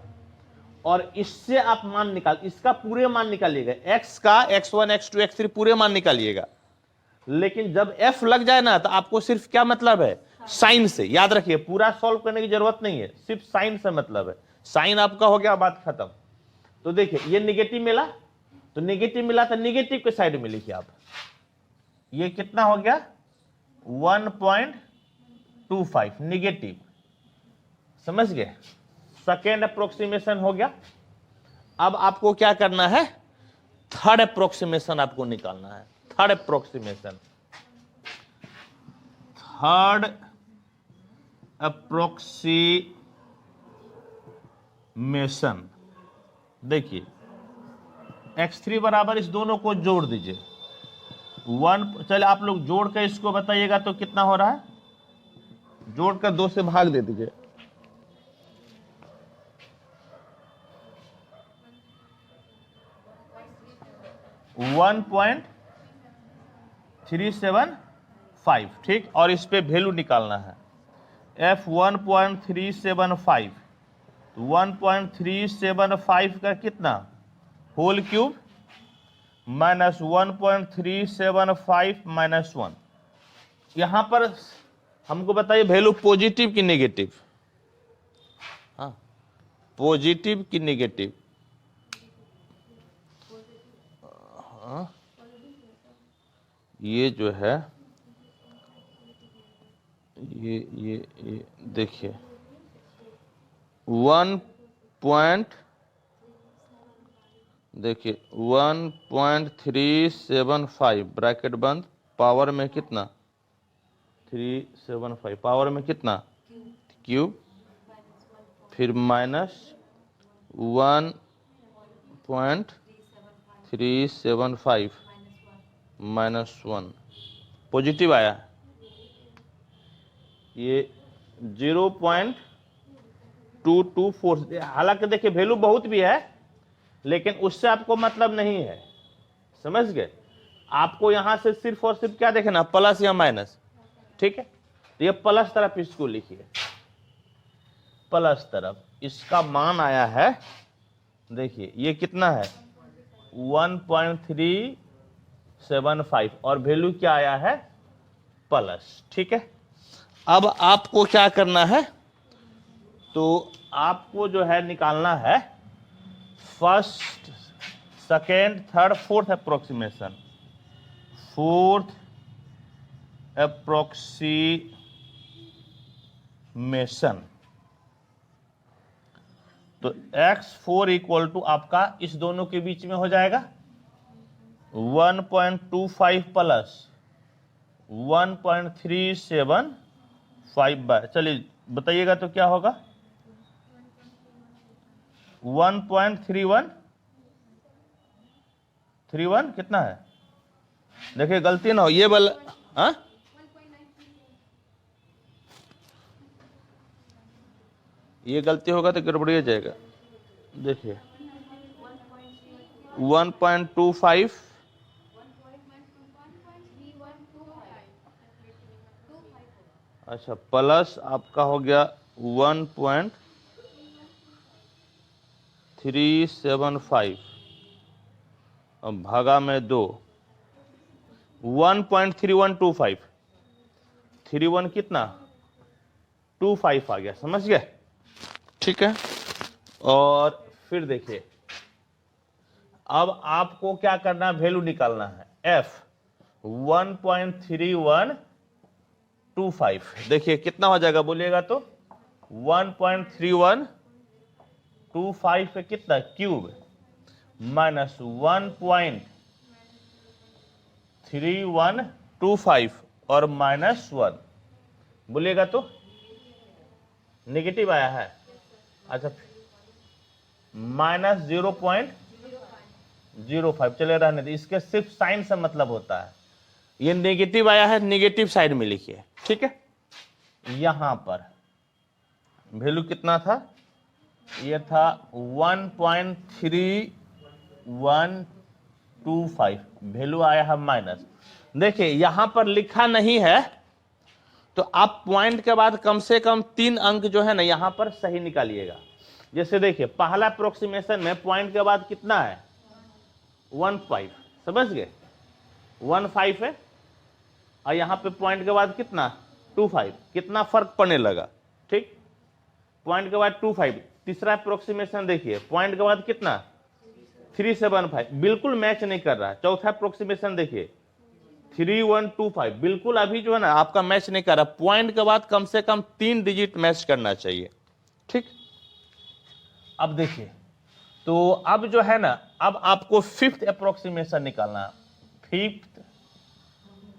[SPEAKER 1] और इससे आप मान निकाल, इसका पूरे मान निकालिएगा, x का x1 x2 x3 पूरे मान निकालिएगा। लेकिन जब f लग जाए ना तो आपको सिर्फ क्या मतलब है साइन से, याद रखिए पूरा सॉल्व करने की जरूरत नहीं है, सिर्फ साइन से मतलब है। साइन आपका हो गया, बात खत्म। तो देखिए ये निगेटिव मिला, तो निगेटिव मिला तो निगेटिव के साइड में लिखिए आप, ये कितना हो गया 1.25 निगेटिव, समझ गए। सेकेंड अप्रोक्सीमेशन हो गया। अब आपको क्या करना है, थर्ड अप्रोक्सीमेशन आपको निकालना है। थर्ड अप्रोक्सीमेशन, थर्ड अप्रोक्सीमेशन, देखिए x3 बराबर इस दोनों को जोड़ दीजिए 1, चले आप लोग जोड़ कर इसको बताइएगा तो कितना हो रहा है, जोड़कर 2 से भाग दे दीजिए, 1.375, ठीक, और इस पे वैल्यू निकालना है f 1.375, 1.375 का कितना होल क्यूब माइनस 1.375 माइनस 1। यहां पर हमको बताइए वैल्यू पॉजिटिव की नेगेटिव, हाँ पॉजिटिव की नेगेटिव, हाँ ये जो है ये देखिए 1.375 ब्रैकेट बंद, पावर में कितना 375, पावर में कितना क्यूब, फिर माइनस 1.375 माइनस 1, पॉजिटिव आया, ये 0.224। हालांकि देखिए वैल्यू बहुत भी है, लेकिन उससे आपको मतलब नहीं है, समझ गए। आपको यहां से सिर्फ और सिर्फ क्या देखना, प्लस या माइनस, ठीक है। तो ये प्लस तरफ इसको लिखिए, प्लस तरफ, इसका मान आया है, देखिए ये कितना है 1.375 और वैल्यू क्या आया है प्लस। ठीक है, अब आपको क्या करना है, तो आपको जो है निकालना है first second third fourth approximation, fourth approximation. तो x4 इक्वल टू आपका इस दोनों के बीच में हो जाएगा 1.25 प्लस 1.375, चलिए बताइएगा तो क्या होगा 1.31 कितना है, देखिए गलती ना हो ये वाला, हाँ ये गलती होगा तो गड़बड़ी हो जाएगा। देखिए 1.25 अच्छा प्लस आपका हो गया 1.375 अब भागा में 2 1.3125 31 कितना 25 आ गया, समझ गए। ठीक है, और फिर देखिए अब आपको क्या करना है, वैल्यू निकालना है f 1.3125 देखिए कितना हो जाएगा बोलिएगा तो 1.3125 पे कितना क्यूब माइनस 1.3125 और माइनस 1 बोलिएगा तो नेगेटिव आया है, अच्छा माइनस 0.05 चले रहने दे, इसके सिर्फ साइन से मतलब होता है, ये नेगेटिव आया है नेगेटिव साइड में लिखिए। ठीक है, यहां पर वैल्यू कितना था, ये था 1.3125 वैल्यू आया है माइनस। देखिए यहां पर लिखा नहीं है तो आप पॉइंट के बाद कम से कम 3 अंक जो है ना यहां पर सही निकालिएगा। जैसे देखिए पहला अप्रोक्सीमेशन में पॉइंट के बाद कितना है 15, समझ गए 15 है, और यहां पे पॉइंट के बाद कितना 25, कितना फर्क पड़ने लगा। ठीक, पॉइंट के बाद 25, तीसरा अप्रोक्सीमेशन देखिए पॉइंट के बाद कितना 375 बिल्कुल मैच नहीं कर रहा। चौथा अप्रोक्सीमेशन देखिए 3125 बिल्कुल अभी जो है ना आपका मैच नहीं कर रहा, पॉइंट के बाद कम से कम 3 डिजिट मैच करना चाहिए। ठीक, अब देखिए तो अब जो है ना अब आपको फिफ्थ अप्रोक्सीमेशन निकालना, फिफ्थ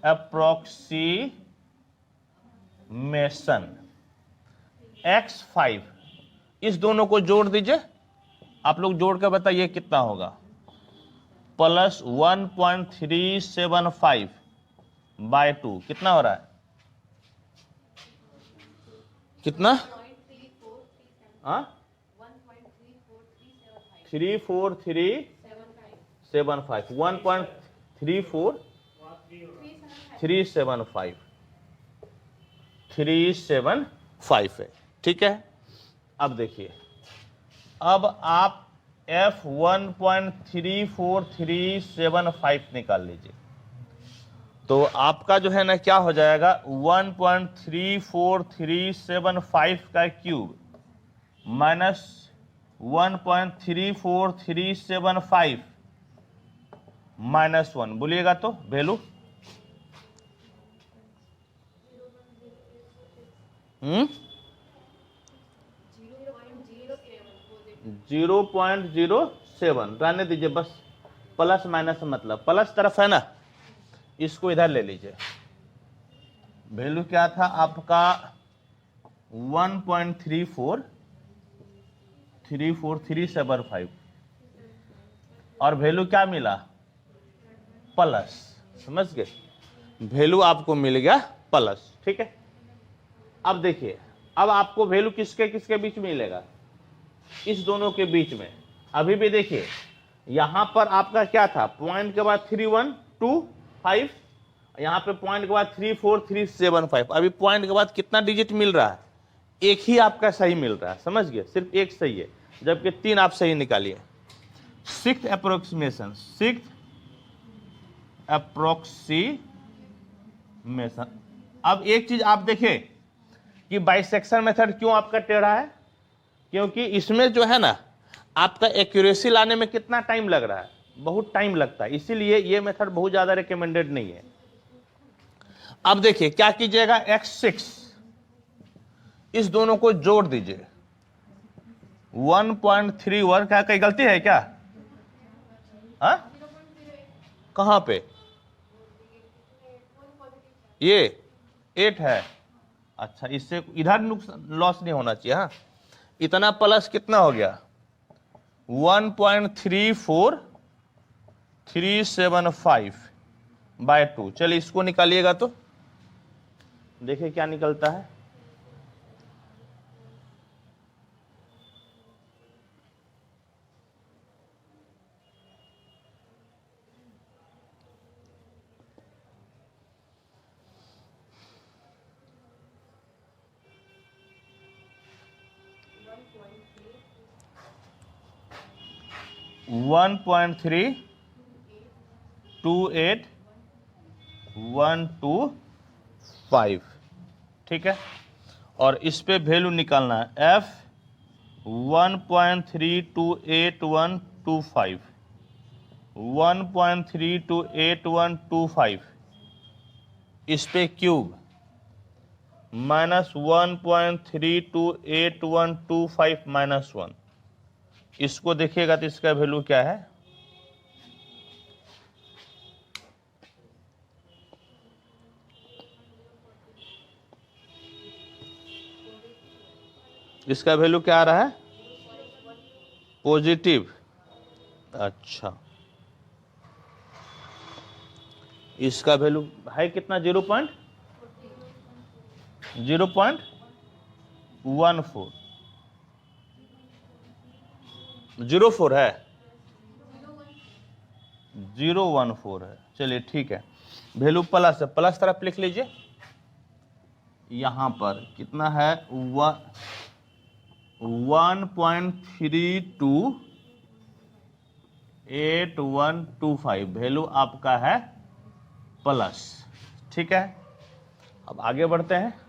[SPEAKER 1] अप्रोक्सीमेशन x5 इस दोनों को जोड़ दीजिए, आप लोग जोड़ कर बताइए कितना होगा, प्लस 1.375 बाय 2 कितना हो रहा है, कितना 34375 1.34375 है। ठीक है, अब देखिए अब आप f 1.34375 निकाल लीजिए, तो आपका जो है ना क्या हो जाएगा 1.34375 का क्यूब माइनस 1.34375 माइनस 1 बोलिएगा तो वैल्यू 0.07 रहने दीजिए, बस प्लस माइनस मतलब प्लस तरफ है ना, इसको इधर ले लीजिए। वैल्यू क्या था आपका 1.3434375 और वैल्यू क्या मिला प्लस, समझ गए वैल्यू आपको मिल गया प्लस। ठीक है, अब देखिए अब आपको वैल्यू किसके किसके बीच में मिलेगा, इस दोनों के बीच में। अभी भी देखिए यहां पर आपका क्या था पॉइंट के बाद 3125, यहां पे पॉइंट के बाद 34375, अभी पॉइंट के बाद कितना डिजिट मिल रहा है एक ही आपका सही मिल रहा है, समझ गए, सिर्फ एक सही है, जबकि 3 आप सही निकालिए। Sixth approximation. अब एक चीज आप देखें कि बाइसेक्शन मेथड क्यों आपका टेढ़ा है, क्योंकि इसमें जो है ना आपका एक्यूरेसी लाने में कितना टाइम लग रहा है, बहुत टाइम लगता है, इसीलिए ये मेथड बहुत ज्यादा रिकमेंडेड नहीं है। अब देखिए क्या कीजिएगा, x6 इस दोनों को जोड़ दीजिए 1.31। क्या कहीं गलती है क्या? हाँ, कहां पे? ये 8 है। अच्छा, इससे इधर नुकसान लॉस नहीं होना चाहिए। हाँ, इतना प्लस कितना हो गया 1.34375/2। चलिए इसको निकालिएगा तो देखिए क्या निकलता है। वन पॉइंट 328,125, ठीक है। और इस पे वैल्यू निकालना है f 1.328,125, 1.328,125 इस पे क्यूब -1.328,125 -1, इसको देखिएगा तो इसका वैल्यू क्या है, इसका वैल्यू क्या आ रहा है, पॉजिटिव। अच्छा, इसका वैल्यू है कितना, 0.04 0.04 है, 0.14 है। चलिए ठीक है, वैल्यू प्लस है, प्लस तरफ लिख लीजिए। यहां पर कितना है 1.328125, वैल्यू आपका है प्लस, ठीक है। अब आगे बढ़ते हैं।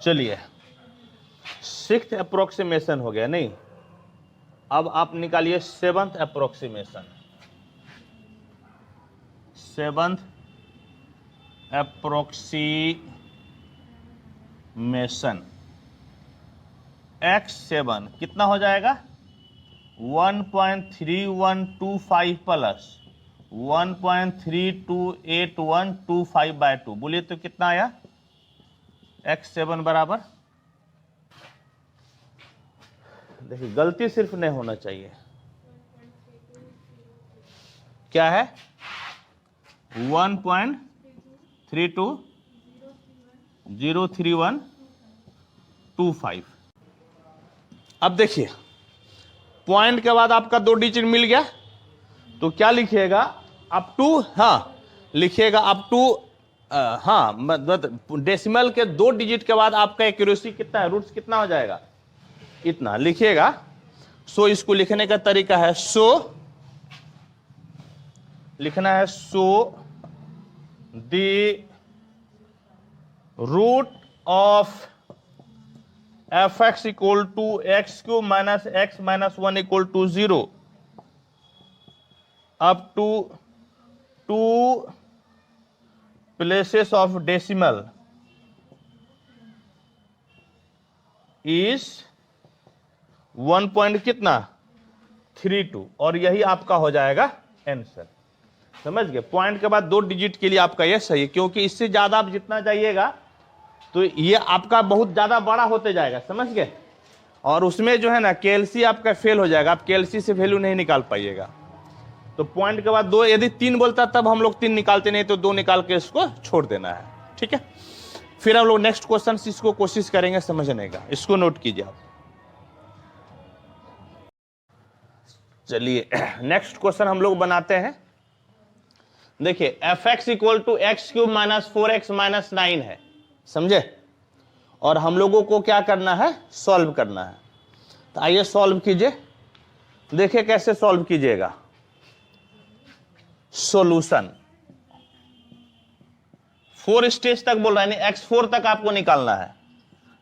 [SPEAKER 1] चलिए, सिक्स्थ अप्रोक्सीमेशन हो गया नहीं, अब आप निकालिए seventh approximation. Seventh approximation x7 कितना हो जाएगा 1.3125 प्लस 1.328,125/2, बोलिए तो कितना आया x7 बराबर, देखिए गलती सिर्फ नहीं होना चाहिए, क्या है 1.32031225। अब देखिए पॉइंट के बाद आपका 2 डिजिट मिल गया, तो क्या लिखिएगा अप टू, हाँ लिखिएगा अप टू, हाँ मतलब डेसिमल के 2 डिजिट के बाद आपका एक्यूरेसी कितना है, रूट्स कितना हो जाएगा, इतना लिखिएगा। सो इसको लिखने का तरीका है, सो लिखना है, so the root of fx equal to x³ minus x minus 1 equal to 0 up to 2 places of decimal is 1 point कितना 32, और यही आपका हो जाएगा आंसर। समझ गए, पॉइंट के बाद 2 डिजिट के लिए आपका ये सही है, क्योंकि इससे ज्यादा आप जितना जाइएगा तो ये आपका बहुत ज्यादा बड़ा होते जाएगा, समझ गए। और उसमें जो है ना केएलसी आपका फेल हो जाएगा, आप केएलसी से वैल्यू नहीं निकाल पाइएगा। तो पॉइंट के बाद 2, यदि 3 बोलता तब हम लोग 3 निकालते, नहीं तो 2 निकाल के इसको छोड़ देना है, ठीक है। फिर हम लोग नेक्स्ट क्वेश्चन इसको कोशिश करेंगे समझने का, इसको नोट कीजिए आप। चलिए नेक्स्ट क्वेश्चन हम लोग बनाते हैं। देखिए fx equal to x cube minus 4x minus 9 है, समझे। और हम लोगों को क्या करना है, सॉल्व करना है। तो आइए सॉल्व कीजिए, देखिए कैसे सॉल्व कीजिएगा। सॉल्यूशन 4 स्टेज तक बोल रहा है, यानी x4 तक आपको निकालना है।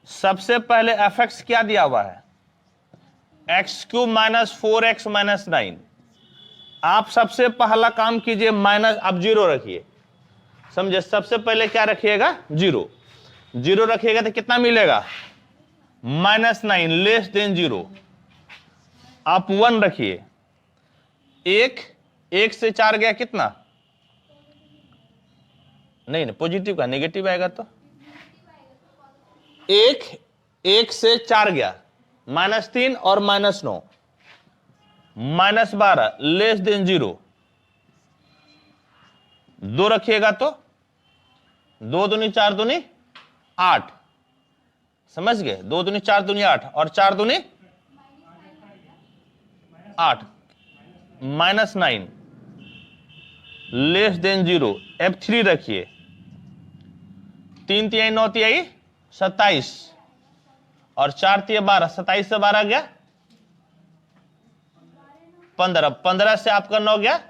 [SPEAKER 1] सबसे पहले fx क्या दिया हुआ है, x cube minus 4x minus 9। आप सबसे पहला काम कीजिए माइनस, आप 0 रखिए, समझे। सबसे पहले क्या रखिएगा, 0 रखिएगा तो कितना मिलेगा, -9 लेस देन 0। आप 1 रखिए, 1 से 4 गया कितना, नहीं पॉजिटिव का नेगेटिव आएगा, तो 1 से 4 गया, -3 और -9, -12 लेस देन 0। 2 रखिएगा तो 2 दूनी 4 दूनी 8, समझ गए। 2 दूनी 4 दूनी 8 और 4 दूनी 8, -9 लेस देन 0। F3 रखिए, 3 तिहाई 9 तिहाई 27 और 4 तिहाई 12, 27 से 12 गया 15, 15 से आपका 9 गया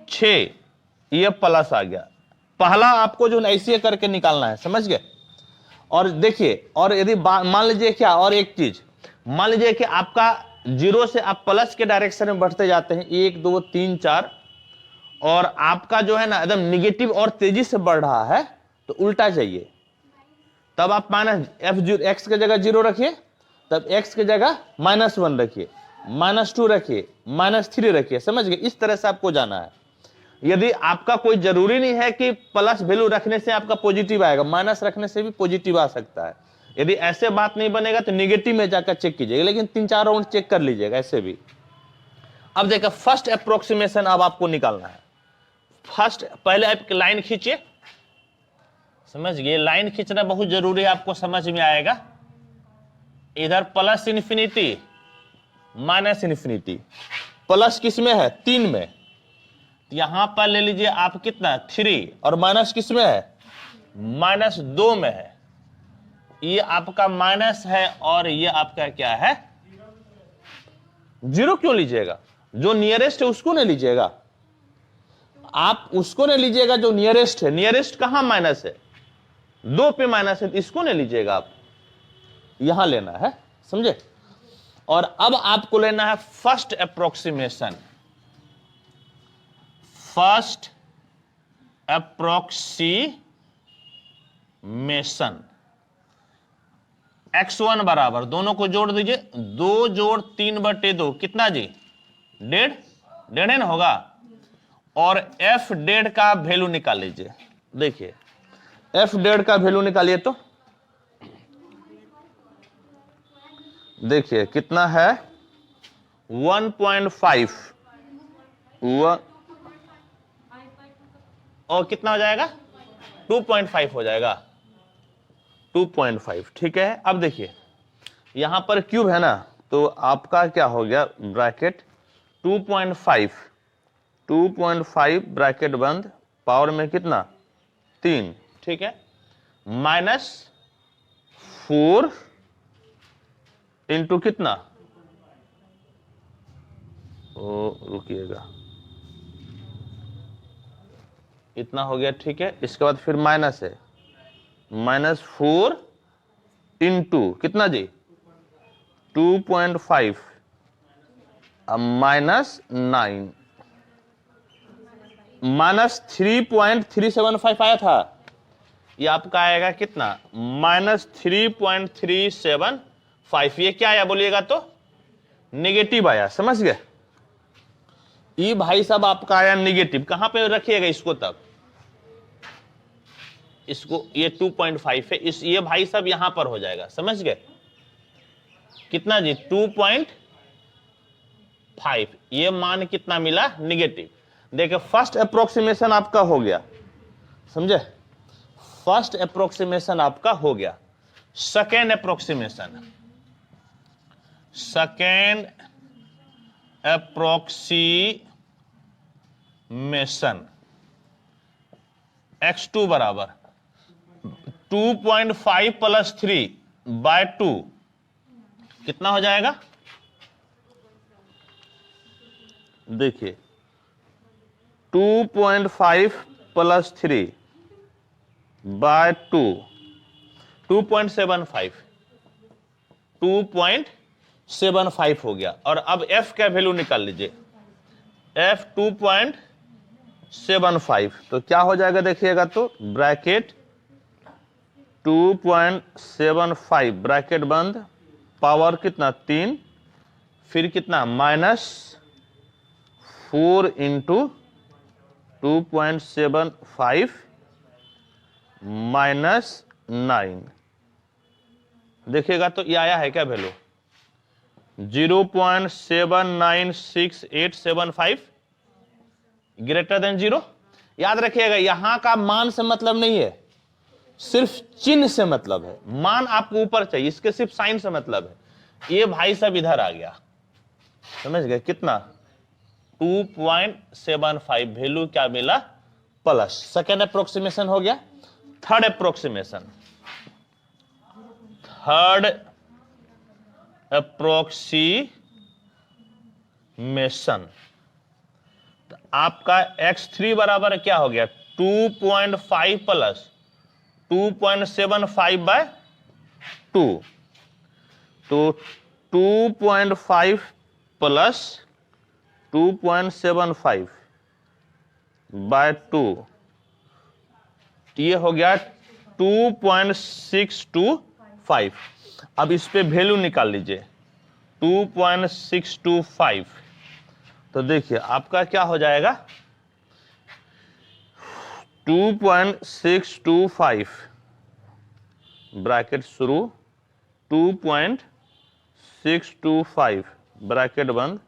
[SPEAKER 1] 6, ये प्लस आ गया। पहला आपको जो ऐसे करके निकालना है, समझ गए। और देखिए, और यदि मान लीजिए क्या, और एक चीज मान लीजिए कि आपका 0 से आप प्लस के डायरेक्शन में बढ़ते जाते हैं, 1 2 3 4, और आपका जो है ना एकदम निगेटिव और तेजी से बढ़ रहा है, तो उल्टा चाहिए। तब आप माइनस x की जगह 0 रखिए, तब x की जगह -1 रखिए, -2 रखिए, -3 रखिए, समझ गए। इस तरह से आपको जाना है। यदि आपका कोई जरूरी नहीं है कि प्लस वैल्यू रखने से आपका पॉजिटिव आएगा, माइनस रखने से भी पॉजिटिव आ सकता है। यदि ऐसे बात नहीं बनेगा तो नेगेटिव में जाकर चेक कीजिएगा, लेकिन 3-4 राउंड चेक कर लीजिएगा ऐसे भी। अब देखिए फर्स्ट अप्रोक्सीमेशन अब आपको निकालना है। फर्स्ट पहले आप लाइन खींचिए, समझ गए। लाइन खींचना बहुत जरूरी है, आपको समझ में आएगा। इधर plus infinity minus infinity, plus किस में है, 3 में, यहां पर ले लीजिए आप कितना 3, और माइनस किस में है, -2 में है। ये आपका माइनस है और ये आपका क्या है, 0 क्यों लीजिएगा, जो नियरेस्ट है उसको नहीं लीजिएगा, आप उसको नहीं लीजिएगा जो नियरेस्ट है। नियरेस्ट कहां माइनस है, 2 पे माइनस है, इसको नहीं लीजिएगा, आप यहां लेना है, समझे। और अब आपको लेना है first approximation. First approximation x1 बराबर, दोनों को जोड़ दीजिए, 2 जोड़ 3/2 कितना जी, 1.5 ना होगा। और f1.5 का वैल्यू निकाल लीजिए। देखिए f1.5 का वैल्यू निकालिए, तो देखिए कितना है, 1.5 और कितना हो जाएगा, 2.5 हो जाएगा, 2.5, ठीक है। अब देखिए यहां पर क्यूब है ना, तो आपका क्या हो गया, ब्रैकेट 2.5 ब्रैकेट बंद, पावर में कितना 3, ठीक है, -4 इंटू कितना, रुकिएगा, इतना हो गया, ठीक है। इसके बाद फिर माइनस है, -4 इंटू कितना जी, 2.5 -9, -3.375 आया था, ये आपका आएगा कितना, -3.375। ये क्या आया बोलिएगा तो, नेगेटिव आया, समझ गए।
[SPEAKER 2] ये भाई साहब आपका आया निगेटिव, कहां पे रखिएगा इसको तब, इसको, ये 2.5 है, इस ये भाई साहब यहां पर हो जाएगा, समझ गए कितना जी 2.5, ये मान कितना मिला निगेटिव। देखिए फर्स्ट अप्रोक्सीमेशन आपका हो गया, समझे, फर्स्ट अप्रोक्सीमेशन आपका हो गया। Second approximation, second approximation x2 बराबर 2.5 प्लस 3 बाय 2 कितना हो जाएगा, देखिए 2.5 प्लस 3 बाय 2 2.75 2.75 हो गया। और अब f का वैल्यू निकाल लीजिए, f 2.75 तो क्या हो जाएगा देखिएगा, तो ब्रैकेट 2.75 ब्रैकेट बंद, पावर कितना 3, फिर कितना -4 इंटू 2.75 -9, देखिएगा तो ये आया है क्या वैल्यू 0.796875 ग्रेटर देन 0। याद रखिएगा यहां का मान से मतलब नहीं है, सिर्फ चिन्ह से मतलब है, मान आपको ऊपर चाहिए, इसके सिर्फ साइन से मतलब है। ये भाई साहब इधर आ गया, समझ गए कितना 2.75 वैल्यू क्या मिला प्लस। सेकेंड अप्रोक्सीमेशन हो गया। थर्ड अप्रोक्सीमेशन, थर्ड अप्रोक्सीमेशन आपका x3 बराबर क्या हो गया 2.5 प्लस 2.75 बाय 2, तो 2.5 प्लस 2.75 बाय 2, ये हो गया 2.625। अब इस पे वैल्यू निकाल लीजिए 2.625, तो देखिए आपका क्या हो जाएगा 2.625 ब्रैकेट शुरू 2.625 ब्रैकेट बंद,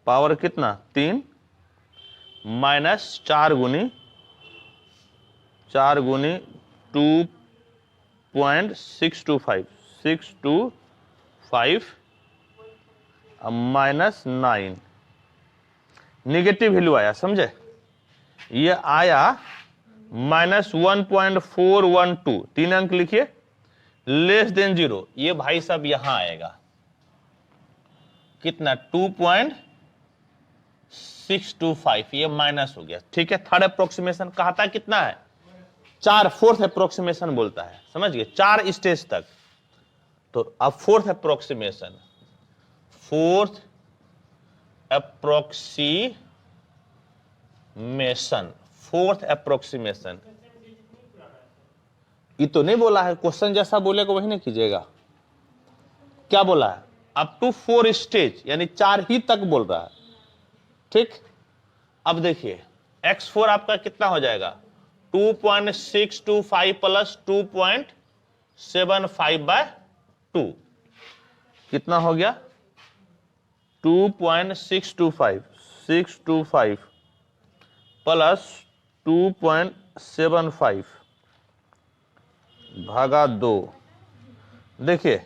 [SPEAKER 2] पावर कितना 3 माइनस 4 गुनी 2.625 625 माइनस 9, निगेटिव वैल्यू आया, समझे, ये आया -1.412, 3 अंक लिखिए, लेस देन 0, ये भाई साहब यहां आएगा कितना 2.625, ये माइनस हो गया, ठीक है। थर्ड अप्रोक्सीमेशन कहा था कितना है 4, फोर्थ अप्रोक्सीमेशन बोलता है, समझ गए 4 स्टेज तक। तो अब fourth approximation, fourth approximation, fourth approximation, ये तो नहीं बोला है, क्वेश्चन जैसा बोलेगा वही नहीं कीजिएगा, क्या बोला है अप टू 4 स्टेज, यानी 4 ही तक बोल रहा है, ठीक। अब देखिए x4 आपका कितना हो जाएगा 2.625 प्लस 2.75 बाय 2, कितना हो गया 2.625 625 प्लस 2.75 भागा 2, देखिए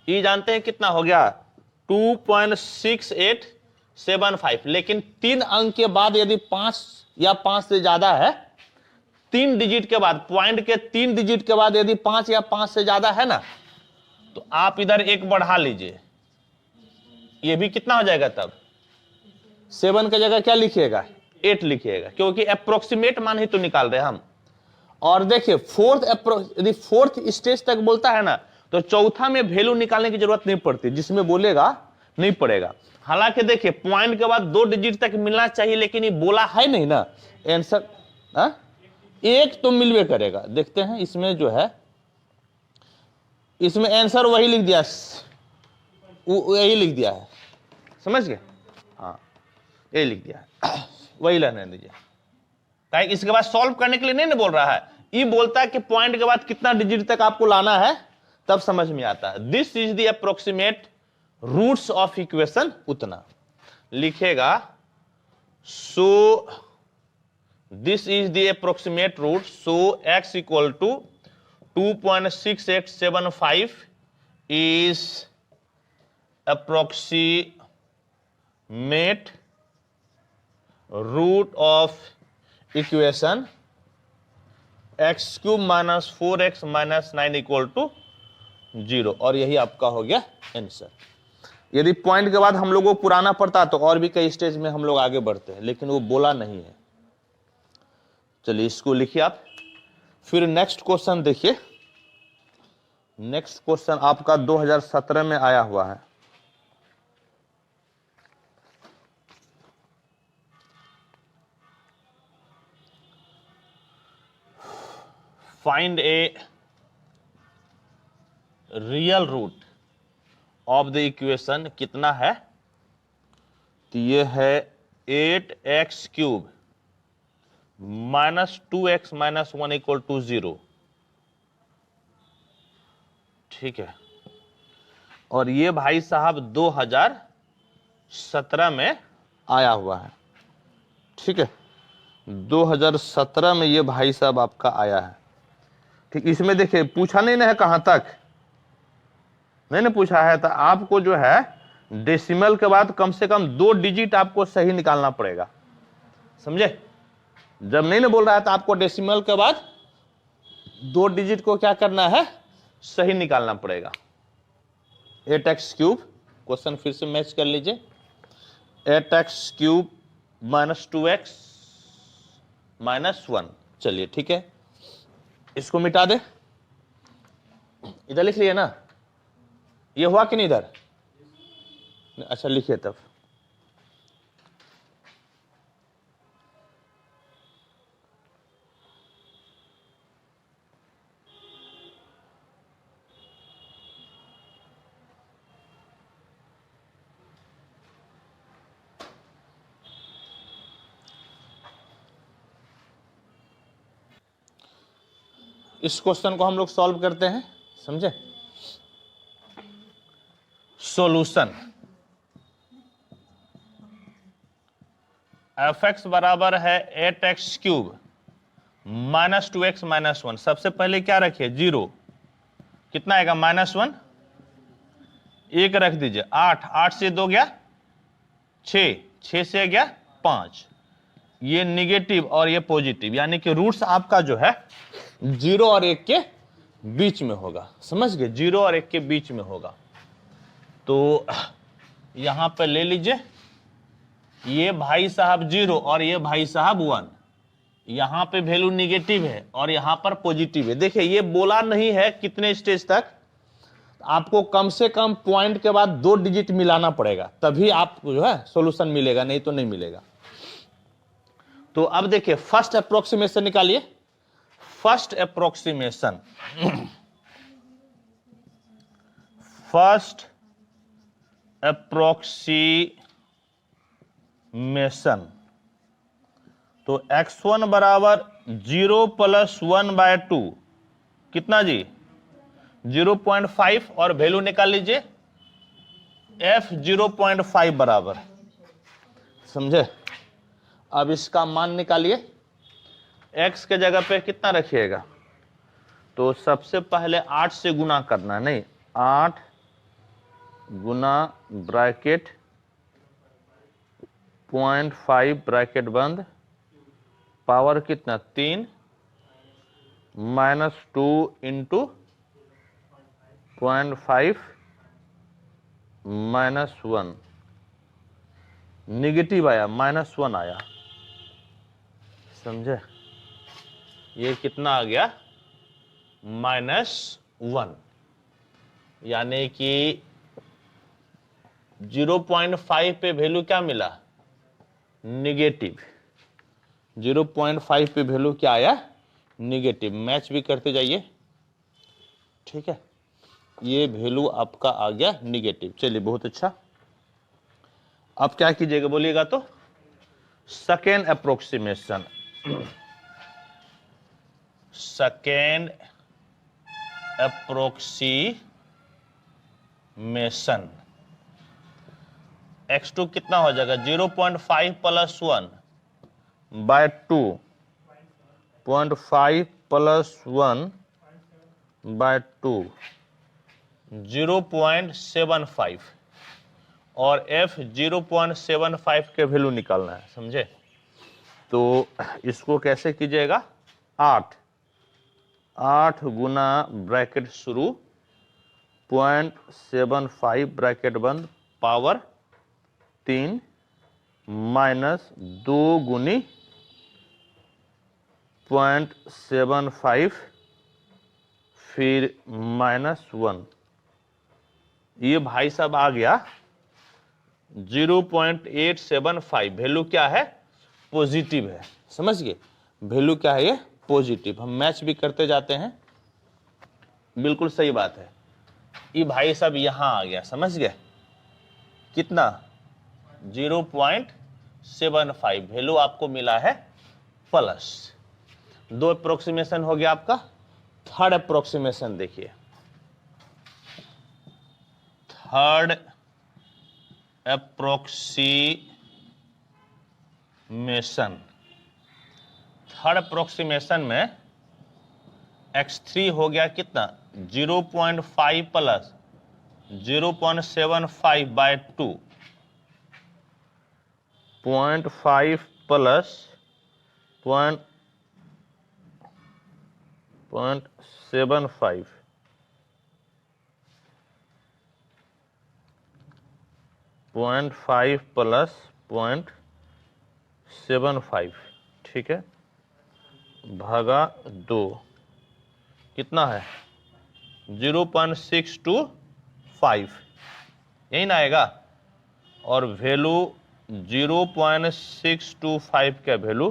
[SPEAKER 2] ये जानते हैं कितना हो गया 2.6875, लेकिन 3 अंक के बाद यदि 5 या 5 से ज्यादा है, 3 डिजिट के बाद, पॉइंट के 3 डिजिट के बाद यदि 5 या 5 से ज्यादा है ना, तो आप इधर 1 बढ़ा लीजिए, ये भी कितना हो जाएगा तब 7 की जगह क्या लिखिएगा 8 लिखिएगा, क्योंकि अप्रोक्सीमेट मान ही तो निकाल रहे हैं हम। और देखिए यदि फोर्थ स्टेज तक बोलता है ना, तो चौथा में वैल्यू निकालने की जरूरत नहीं पड़ती, जिसमें बोलेगा नहीं पड़ेगा। हालांकि देखिए पॉइंट के बाद 2 डिजिट तक मिलना चाहिए, लेकिन ये बोला है नहीं ना आंसर, एक तो मिलवे करेगा। देखते हैं इसमें जो है, इसमें आंसर वही लिख दिया, यही लिख दिया है, समझ गए। हाँ ये लिख दिया, वही रहने दीजिए। कहीं इसके बाद सॉल्व करने के लिए नहीं ना बोल रहा है, ये बोलता है कि पॉइंट के बाद कितना डिजिट तक आपको लाना है, तब समझ में आता है। This is the approximate roots of equation, उतना लिखेगा। So this is the approximate root, so x equal to 2.6875 is approximate root of equation x cube minus 4x minus 9 equal to 0, और यही आपका हो गया आंसर। यदि पॉइंट के बाद हम लोगों को पुराना पड़ता तो और भी कई स्टेज में हम लोग आगे बढ़ते हैं, लेकिन वो बोला नहीं है। चलिए इसको लिखिए आप। फिर नेक्स्ट क्वेश्चन देखिए। नेक्स्ट क्वेश्चन आपका 2017 में आया हुआ है। Find a real root of the equation, कितना है, तो ये है 8x cube minus 2x minus 1 equal to 0, ठीक है। और ये भाई साहब 2017 में आया हुआ है, ठीक है। 2017 में ये भाई साहब आपका आया है, ठीक। इसमें देखिए पूछा नहीं ना है कहां तक, नहीं ना पूछा है, तो आपको जो है डेसिमल के बाद कम से कम 2 डिजिट आपको सही निकालना पड़ेगा, समझे। जब नहीं ना बोल रहा है तो आपको डेसिमल के बाद 2 डिजिट को क्या करना है, सही निकालना पड़ेगा। 8x क्यूब, क्वेश्चन फिर से मैच कर लीजिए। 8x cube minus 2x minus 1, चलिए ठीक है, इसको मिटा दे। इधर लिख लिए ना, ये हुआ कि नहीं इधर, अच्छा लिखिए तब। इस क्वेश्चन को हम लोग सॉल्व करते हैं, समझे। सॉल्यूशन, fx बराबर है 8x cube minus 2x minus 1। सबसे पहले क्या रखिए, 0, कितना आएगा -1, 1 रख दीजिए। 8, 8 से 2 गया 6, 6 से गया 5, ये निगेटिव और ये पॉजिटिव, यानी कि रूट्स आपका जो है 0 और 1 के बीच में होगा, समझ गए, 0 और 1 के बीच में होगा। तो यहां पर ले लीजिए, ये भाई साहब 0 और ये भाई साहब 1, यहां पे वैल्यू निगेटिव है और यहां पर पॉजिटिव है। देखिए ये बोला नहीं है कितने स्टेज तक, आपको कम से कम पॉइंट के बाद 2 डिजिट मिलाना पड़ेगा, तभी आपको जो है सॉल्यूशन मिलेगा, नहीं तो नहीं मिलेगा। तो अब देखिए फर्स्ट अप्रोक्सीमेशन निकालिए। फर्स्ट अप्रोक्सीमेशन, फर्स्ट अप्रोक्सीमेशन, तो x1 बराबर 0 प्लस 1/2, कितना जी, 0.5, और वैल्यू निकाल लीजिए f 0.5 बराबर, समझे। अब इसका मान निकालिए, x के जगह पे कितना रखिएगा, तो सबसे पहले 8 से गुना करना, नहीं 8 गुना ब्रैकेट 0.5 ब्रैकेट बंद, पावर कितना 3, -2 इंटू 0.5 -1, निगेटिव आया, -1 आया, समझे। ये कितना आ गया, -1, यानी कि 0.5 पे वैल्यू क्या मिला, निगेटिव। 0.5 पे वैल्यू क्या आया, निगेटिव। मैच भी करते जाइए, ठीक है। ये वैल्यू आपका आ गया निगेटिव। चलिए बहुत अच्छा। अब क्या कीजिएगा बोलिएगा तो, second approximation, second approximation, x2 कितना हो जाएगा 0.5 प्लस 1 बाय 2.5 प्लस 1 बाय 2 0.75 और f 0.75 के वैल्यू निकालना है, समझे। तो इसको कैसे कीजिएगा, 8 गुना ब्रैकेट शुरू 0.75 ब्रैकेट बंद पावर 3 माइनस 2 गुनी 0.75 फिर माइनस 1, ये भाई साहब आ गया 0.875। वैल्यू क्या है, पॉजिटिव है, समझ गए। वैल्यू क्या है, ये पॉजिटिव। हम मैच भी करते जाते हैं, बिल्कुल सही बात है। ये भाई साहब यहां आ गया, समझ गए, कितना 0.75 वैल्यू आपको मिला है प्लस। 2 अप्रोक्सीमेशन हो गया आपका। थर्ड अप्रोक्सीमेशन देखिए, थर्ड अप्रोक्सीमेशन, थर्ड अप्रोक्सीमेशन में x3 हो गया कितना 0.5 प्लस 0.75 बाय 2, 0.5 प्लस 0.75 0.5 प्लस 0.75, ठीक है, भागा 2 कितना है 0.625, यही ना आएगा। और वैल्यू 0.625 का वैल्यू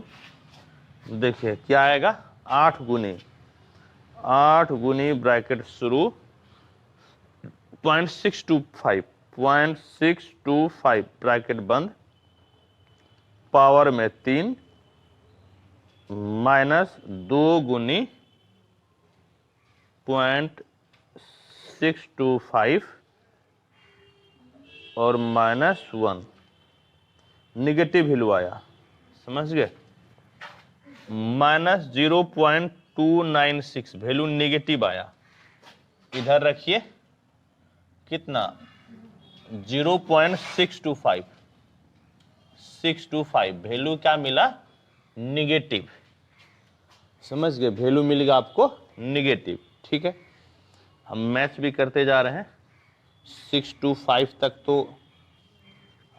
[SPEAKER 2] देखिए क्या आएगा, 8 गुनी ब्रैकेट शुरू 0.625 ब्रैकेट बंद पावर में 3 माइनस 2 गुनी 0.625 और माइनस 1, निगेटिव वैल्यू आया, समझ गए, माइनस 0.296 वैल्यू निगेटिव आया। इधर रखिए कितना 0.625 वैल्यू क्या मिला, निगेटिव, समझ गए, वैल्यू मिलेगा आपको निगेटिव, ठीक है। हम मैच भी करते जा रहे हैं, 625 तक तो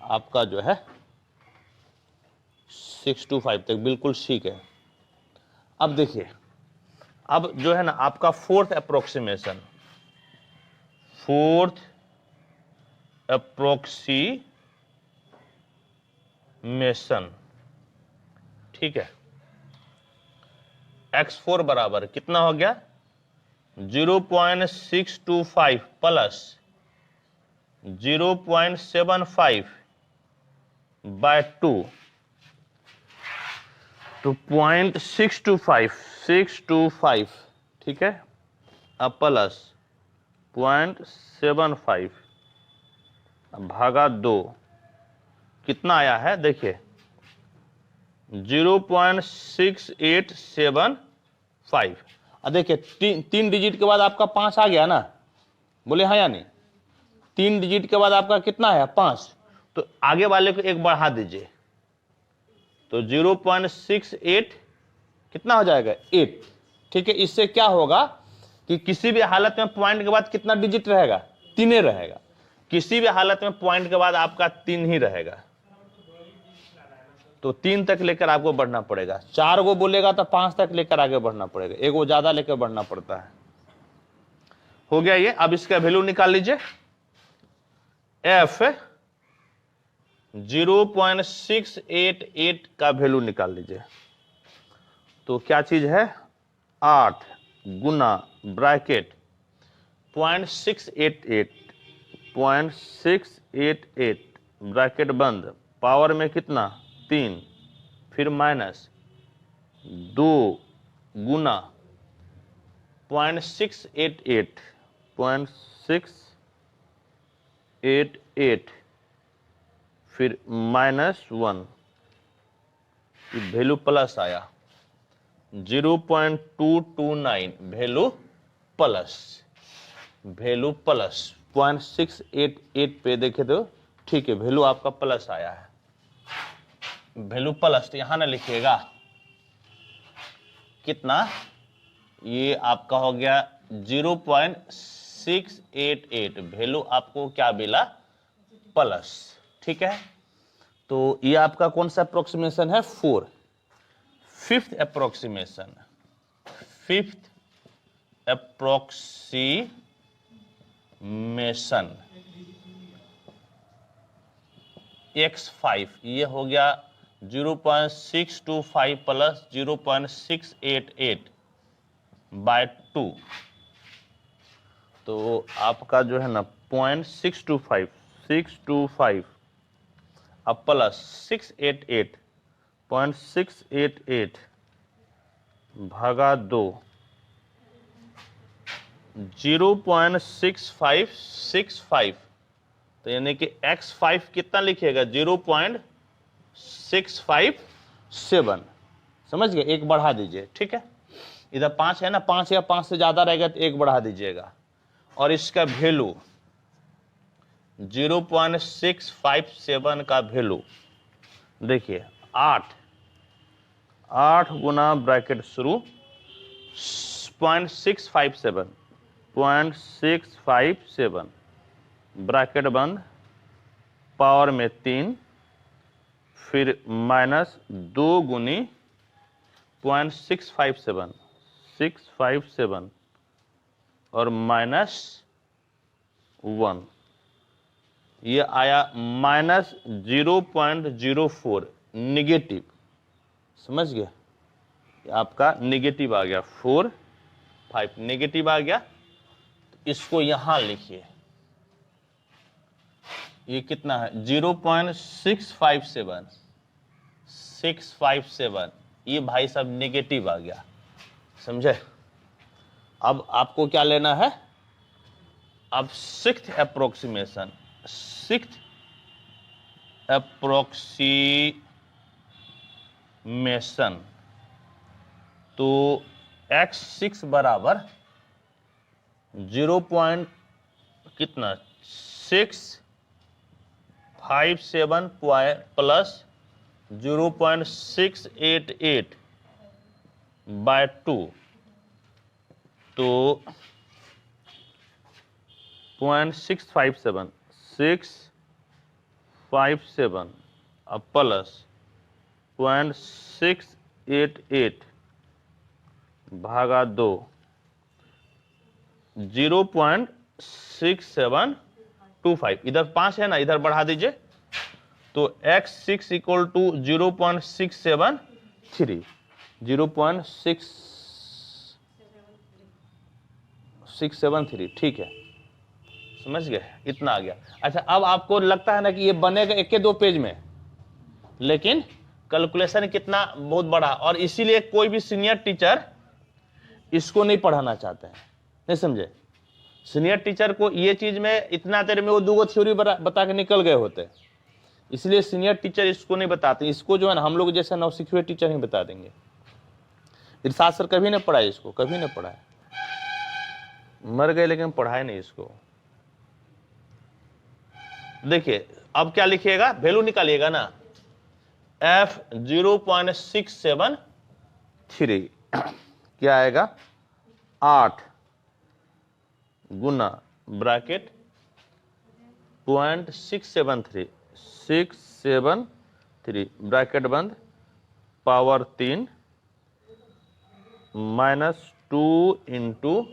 [SPEAKER 2] आपका जो है 625 तक बिल्कुल ठीक है। अब देखिए, अब जो है ना आपका फोर्थ अप्रोक्सीमेशन, फोर्थ अप्रोक्सीमेशन, ठीक है। x4 बराबर कितना हो गया 0.625 प्लस 0.75 बाय 2, तो 0.625 ठीक है, अब प्लस 0.75 भागा 2 कितना आया है, देखिए 0.6875। अब देखिए 3 डिजिट के बाद आपका 5 आ गया ना, बोले हाँ या नहीं, 3 डिजिट के बाद आपका कितना है 5, तो आगे वाले को एक बढ़ा दीजिए, तो 0.68 कितना हो जाएगा 8, ठीक है। इससे क्या होगा कि किसी भी हालत में पॉइंट के बाद कितना डिजिट रहेगा, 3 रहेगा, किसी भी हालत में पॉइंट के बाद आपका 3 ही रहेगा, तो 3 तक लेकर आपको बढ़ना पड़ेगा। 4 को बोलेगा तो 5 तक लेकर आगे बढ़ना पड़ेगा, एक वो ज्यादा लेकर बढ़ना पड़ता है। हो गया ये। अब इसका वैल्यू निकाल लीजिए, f 0.688 का वैल्यू निकाल लीजिए, तो क्या चीज है 8 गुना ब्रैकेट 0.688 ब्रैकेट बंद पावर में कितना 3 फिर माइनस 2 गुना 0.688 फिर -1, वैल्यू प्लस आया 0.229, वैल्यू प्लस 0.688 पे देखे तो ठीक है, वैल्यू आपका प्लस आया है, वैल्यू प्लस। तो यहां ना लिखिएगा कितना, ये आपका हो गया 0.688, वैल्यू आपको क्या मिला, प्लस। ठीक है, तो ये आपका कौन सा अप्रोक्सीमेशन है, 4। फिफ्थ अप्रोक्सीमेशन, x5, ये हो गया 0.625 प्लस 0.688 बाय 2, तो आपका जो है ना 0.625 अब प्लस 688 भागा 2, 0.6565, तो यानी कि x5 कितना लिखिएगा, 0.657, समझ गए, एक बढ़ा दीजिए। ठीक है, इधर 5 है ना, 5 या 5 से ज्यादा रहेगा तो एक बढ़ा दीजिएगा, और इसका वैल्यू 0.657 का वैल्यू देखिए 8 गुना ब्रैकेट शुरू 0.657 ब्रैकेट बंद, पावर में 3, फिर -2 गुनी 0.657 और -1, ये आया -0.04 निगेटिव, समझ गए, आपका निगेटिव आ गया 4.5 निगेटिव आ गया। तो इसको यहां लिखिए, ये कितना है 0.657 ये भाई साहब नेगेटिव आ गया, समझे। अब आपको क्या लेना है, अब सिक्स्थ अप्रोक्सीमेशन, तो x6 बराबर 0. कितना 657 प्लस 0.688 बाय 2, तो 0.657 अब प्लस 0.688 भागा 2, 0.6725, इधर 5 है ना, इधर बढ़ा दीजिए, तो x6 इक्वल टू 0.673 0.673, ठीक है, समझ गए, इतना आ गया। अच्छा, अब आपको लगता है ना कि ये बनेगा 1-2 पेज में, लेकिन कैलकुलेशन कितना बहुत बड़ा, और इसीलिए कोई भी सीनियर टीचर इसको नहीं पढ़ाना चाहते हैं, नहीं समझे। सीनियर टीचर को ये चीज में इतना देर में वो 2 थ्योरी बता के निकल गए होते, इसलिए सीनियर टीचर इसको नहीं बताते। इसको जो है ना हम लोग जैसे नौसिखिए टीचर ही बता देंगे। इरशाद सर कभी नहीं पढ़ाए इसको, कभी नहीं पढ़ाए, मर गए लेकिन पढ़ाए नहीं इसको। देखिए अब क्या लिखिएगा, वैल्यू निकालिएगा ना, f 0.673 क्या आएगा, 8 गुना ब्रैकेट 673 ब्रैकेट बंद, पावर 3 -2 इंटू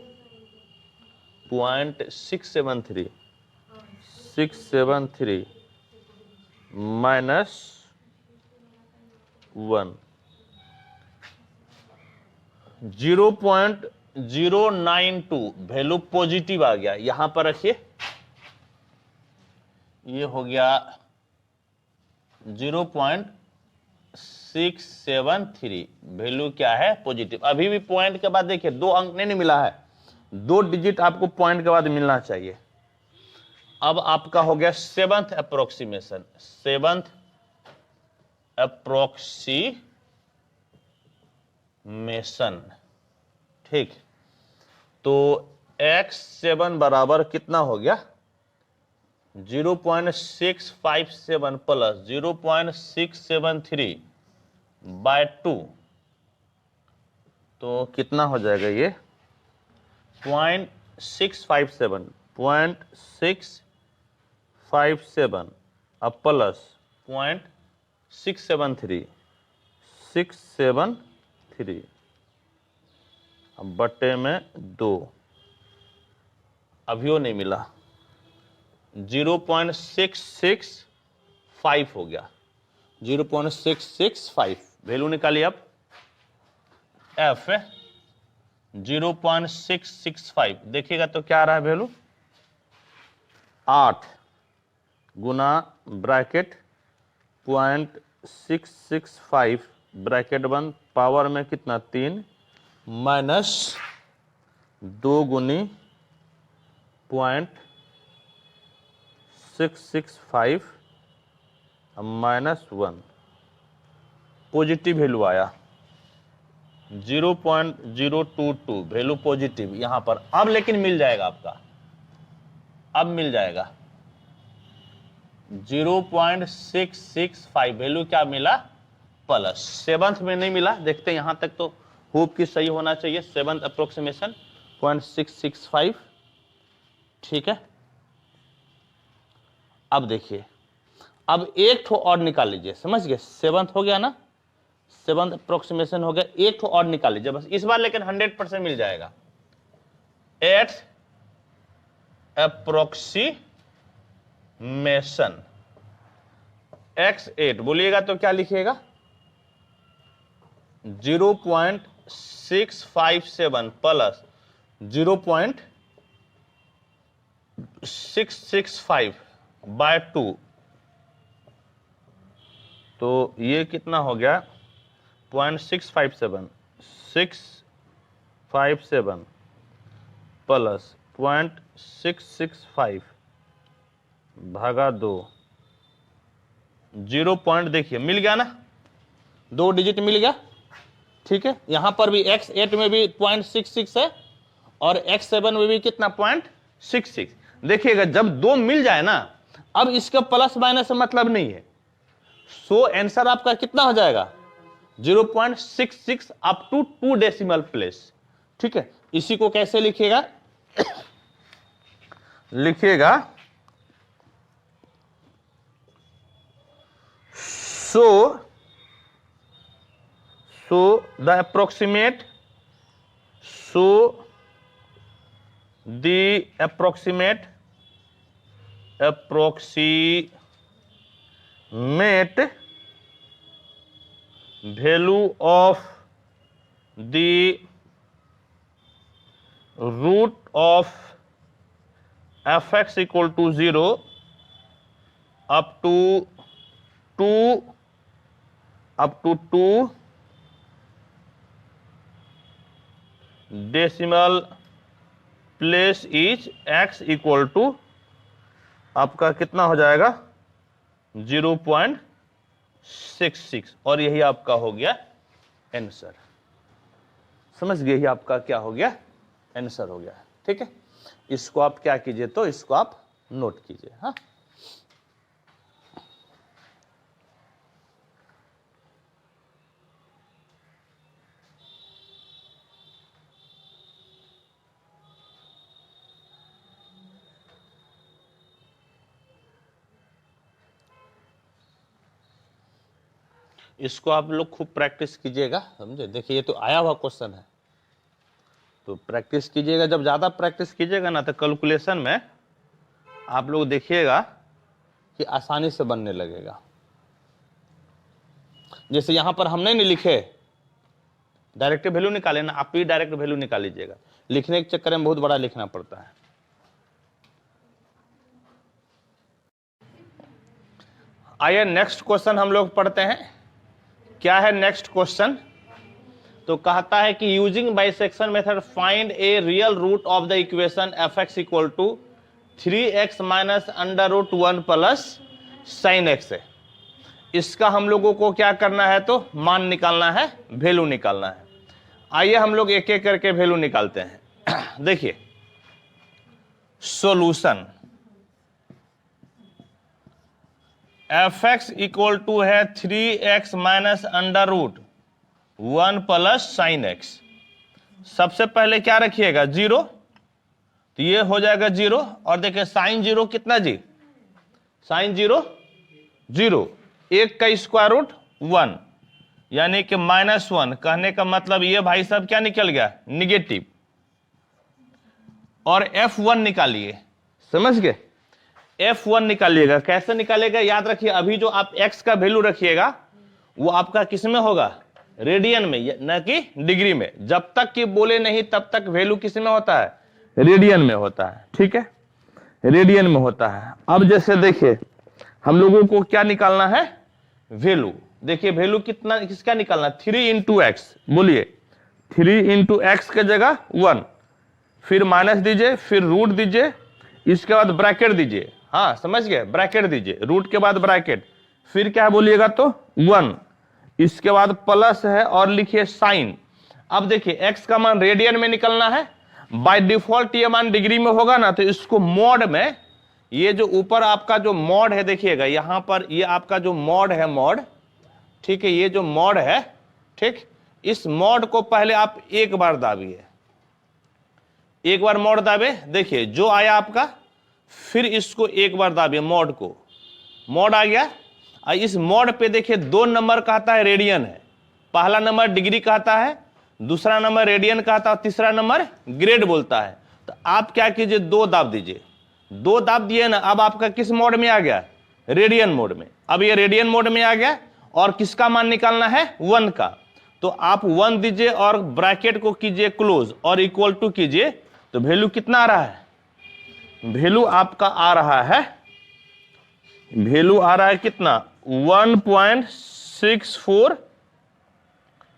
[SPEAKER 2] 0.673 -1, 0.092 वैल्यू पॉजिटिव आ गया, यहां पर रखिए, ये हो गया 673 वैल्यू क्या है? पॉजिटिव। अभी भी पॉइंट के बाद देखिए 2 अंक नहीं मिला है, 2 डिजिट आपको पॉइंट के बाद मिलना चाहिए। अब आपका हो गया 7th अप्रोक्सीमेशन, 7th अप्रोक्सीमेशन। ठीक, तो x7 बराबर कितना हो गया? 0.657 प्लस 0.673 बाय 2, तो कितना हो जाएगा ये? 0.657 अब प्लस 0.673 अब बट्टे में 2, अभी वो नहीं मिला, 0.665 हो गया, 0.665 वैल्यू निकालिए। अब एफ 0.665 देखिएगा तो क्या आ रहा है वैल्यू? 8 गुना ब्रैकेट 0.665 ब्रैकेट बंद, पावर में कितना? 3 माइनस 2 गुनी 0.665 माइनस 1, पॉजिटिव वैल्यू आया 0.022 वैल्यू पॉजिटिव यहां पर। अब लेकिन मिल जाएगा आपका, अब मिल जाएगा 0.665 वैल्यू क्या मिला? प्लस। 7th में नहीं मिला, देखते हैं यहां तक तो होप की सही होना चाहिए। 7th अप्रोक्सीमेशन 0.665, ठीक है। अब देखिए, अब एक ठो और निकाल लीजिए, समझ गए? 7th हो गया ना, 7th अप्रोक्सीमेशन हो गया, एक ठो और निकाल लीजिए बस इस बार, लेकिन 100% मिल जाएगा। 8th अप्रोक्सीमेशन x8 बोलिएगा तो क्या लिखिएगा? 0.657 प्लस 0.665 बाय 2, तो ये कितना हो गया? 0.657 प्लस 0.665 भागा 2, 0 पॉइंट देखिए मिल गया ना, 2 डिजिट मिल गया, ठीक है। यहां पर भी x8 में भी 0.66 है और x7 में भी कितना? 0.66। देखिएगा जब 2 मिल जाए ना, अब इसका प्लस माइनस से मतलब नहीं है, सो आंसर आपका कितना हो जाएगा? 0.66 अप टू 2 डेसिमल प्लेस, ठीक है। इसी को कैसे लिखिएगा? लिखिएगा so the approximate value of the root of fx equal to 0 up to 2 decimal place is x equal to आपका कितना हो जाएगा? 0.66, और यही आपका हो गया आंसर। समझ गए? यही आपका क्या हो गया? आंसर हो गया, ठीक है। इसको आप क्या कीजिए, तो इसको आप नोट कीजिए। हाँ, इसको आप लोग खूब प्रैक्टिस कीजिएगा, समझे? देखिए ये तो आया हुआ क्वेश्चन है, तो प्रैक्टिस कीजिएगा। जब ज़्यादा प्रैक्टिस कीजिएगा ना, तो कैलकुलेशन में आप लोग देखिएगा कि आसानी से बनने लगेगा। जैसे यहां पर हमने नहीं लिखे, डायरेक्ट वैल्यू निकाले ना, आप भी डायरेक्ट वैल्यू निकाल लीजिएगा। लिखने के चक्कर में बहुत बड़ा लिखना पड़ता है। आइए नेक्स्ट क्वेश्चन हम लोग पढ़ते हैं। क्या है नेक्स्ट क्वेश्चन? तो कहता है कि using bisection method find a real root of the equation f x equal to 3x minus under root 1 plus sine x है। इसका हम लोगों को क्या करना है? तो मान निकालना है, वैल्यू निकालना है। आइए हम लोग एक एक करके वैल्यू निकालते हैं। देखिए solution f x equal to है 3x minus under root 1 plus sine x. सबसे पहले क्या रखिएगा? 0, तो ये हो जाएगा 0। और देखिए साइन 0 कितना जी? साइन 0 0, 1 का स्क्वायर रूट 1 यानी कि -1। कहने का मतलब ये भाई साहब क्या निकल गया? निगेटिव। और F1 निकालिए, समझ गए? F1 निकालिएगा। कैसे निकालेगा? याद रखिए अभी जो आप x का वैल्यू रखिएगा वो आपका किस में होगा? रेडियन में, न कि डिग्री में। जब तक कि बोले नहीं तब तक वैल्यू किस में होता है? रेडियन में होता है। ठीक है, रेडियन में होता है। अब जैसे देखिए हम लोगों को क्या निकालना है? वैल्यू। देखिए वैल्यू कितना किसका निकालना? 3 इंटू एक्स। बोलिए 3 इंटू एक्स के जगह 1, फिर माइनस दीजिए, फिर रूट दीजिए, इसके बाद ब्रैकेट दीजिए। हाँ समझ गए? ब्रैकेट दीजिए, रूट के बाद ब्रैकेट, फिर क्या बोलिएगा? तो 1, इसके बाद प्लस है और लिखिए साइन। अब देखिए x का मान रेडियन में निकलना है। बाय डिफॉल्ट ये मान डिग्री में होगा ना, तो इसको मॉड में, ये जो ऊपर आपका जो मॉड है देखिएगा यहां पर, ये आपका जो मॉड है, मॉड, ठीक है, ये जो मॉड है, ठीक, इस मॉड को पहले आप एक बार दाबिए, एक बार मॉड दाबे। देखिए जो आया आपका, फिर इसको एक बार दाबिए, मॉड को, मॉड आ गया। इस मॉड पे देखिए 2 नंबर कहता है रेडियन है, पहला नंबर डिग्री कहता है, दूसरा नंबर रेडियन कहता है, तीसरा नंबर ग्रेड बोलता है। तो आप क्या कीजिए? 2 दाब दीजिए। 2 दाब दिए ना, अब आपका किस मोड में आ गया? रेडियन मोड में। अब ये रेडियन मोड में आ गया और किसका मान निकालना है? 1 का। तो आप 1 दीजिए और ब्रैकेट को कीजिए क्लोज और इक्वल टू कीजिए। तो वैल्यू कितना आ रहा है? वैल्यू आपका आ रहा है, वैल्यू आ रहा है कितना? 1.64।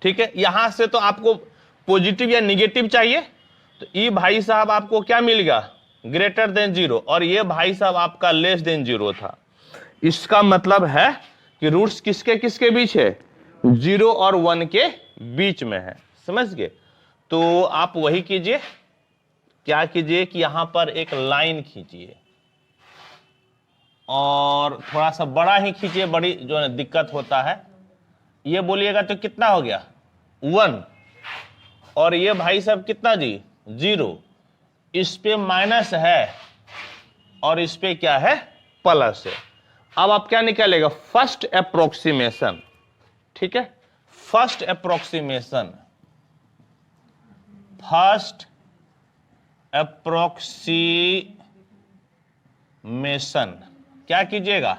[SPEAKER 2] ठीक है, यहां से तो आपको पॉजिटिव या निगेटिव चाहिए, तो ये भाई साहब आपको क्या मिल गया? Greater than 0। और ये भाई साहब आपका लेस देन 0 था। इसका मतलब है कि रूट्स किसके किसके बीच है? 0 और 1 के बीच में है। समझ गए? तो आप वही कीजिए, क्या कीजिए कि यहां पर एक लाइन खींचिए और थोड़ा सा बड़ा ही खींचिए, बड़ी जो है दिक्कत होता है। ये बोलिएगा तो कितना हो गया? 1। और ये भाई साहब कितना जी? 0। इस पे माइनस है और इस पे क्या है? प्लस है। अब आप क्या निकालेगा? First approximation. ठीक है, फर्स्ट अप्रोक्सीमेशन, फर्स्ट अप्रोक्सीमेशन क्या कीजिएगा?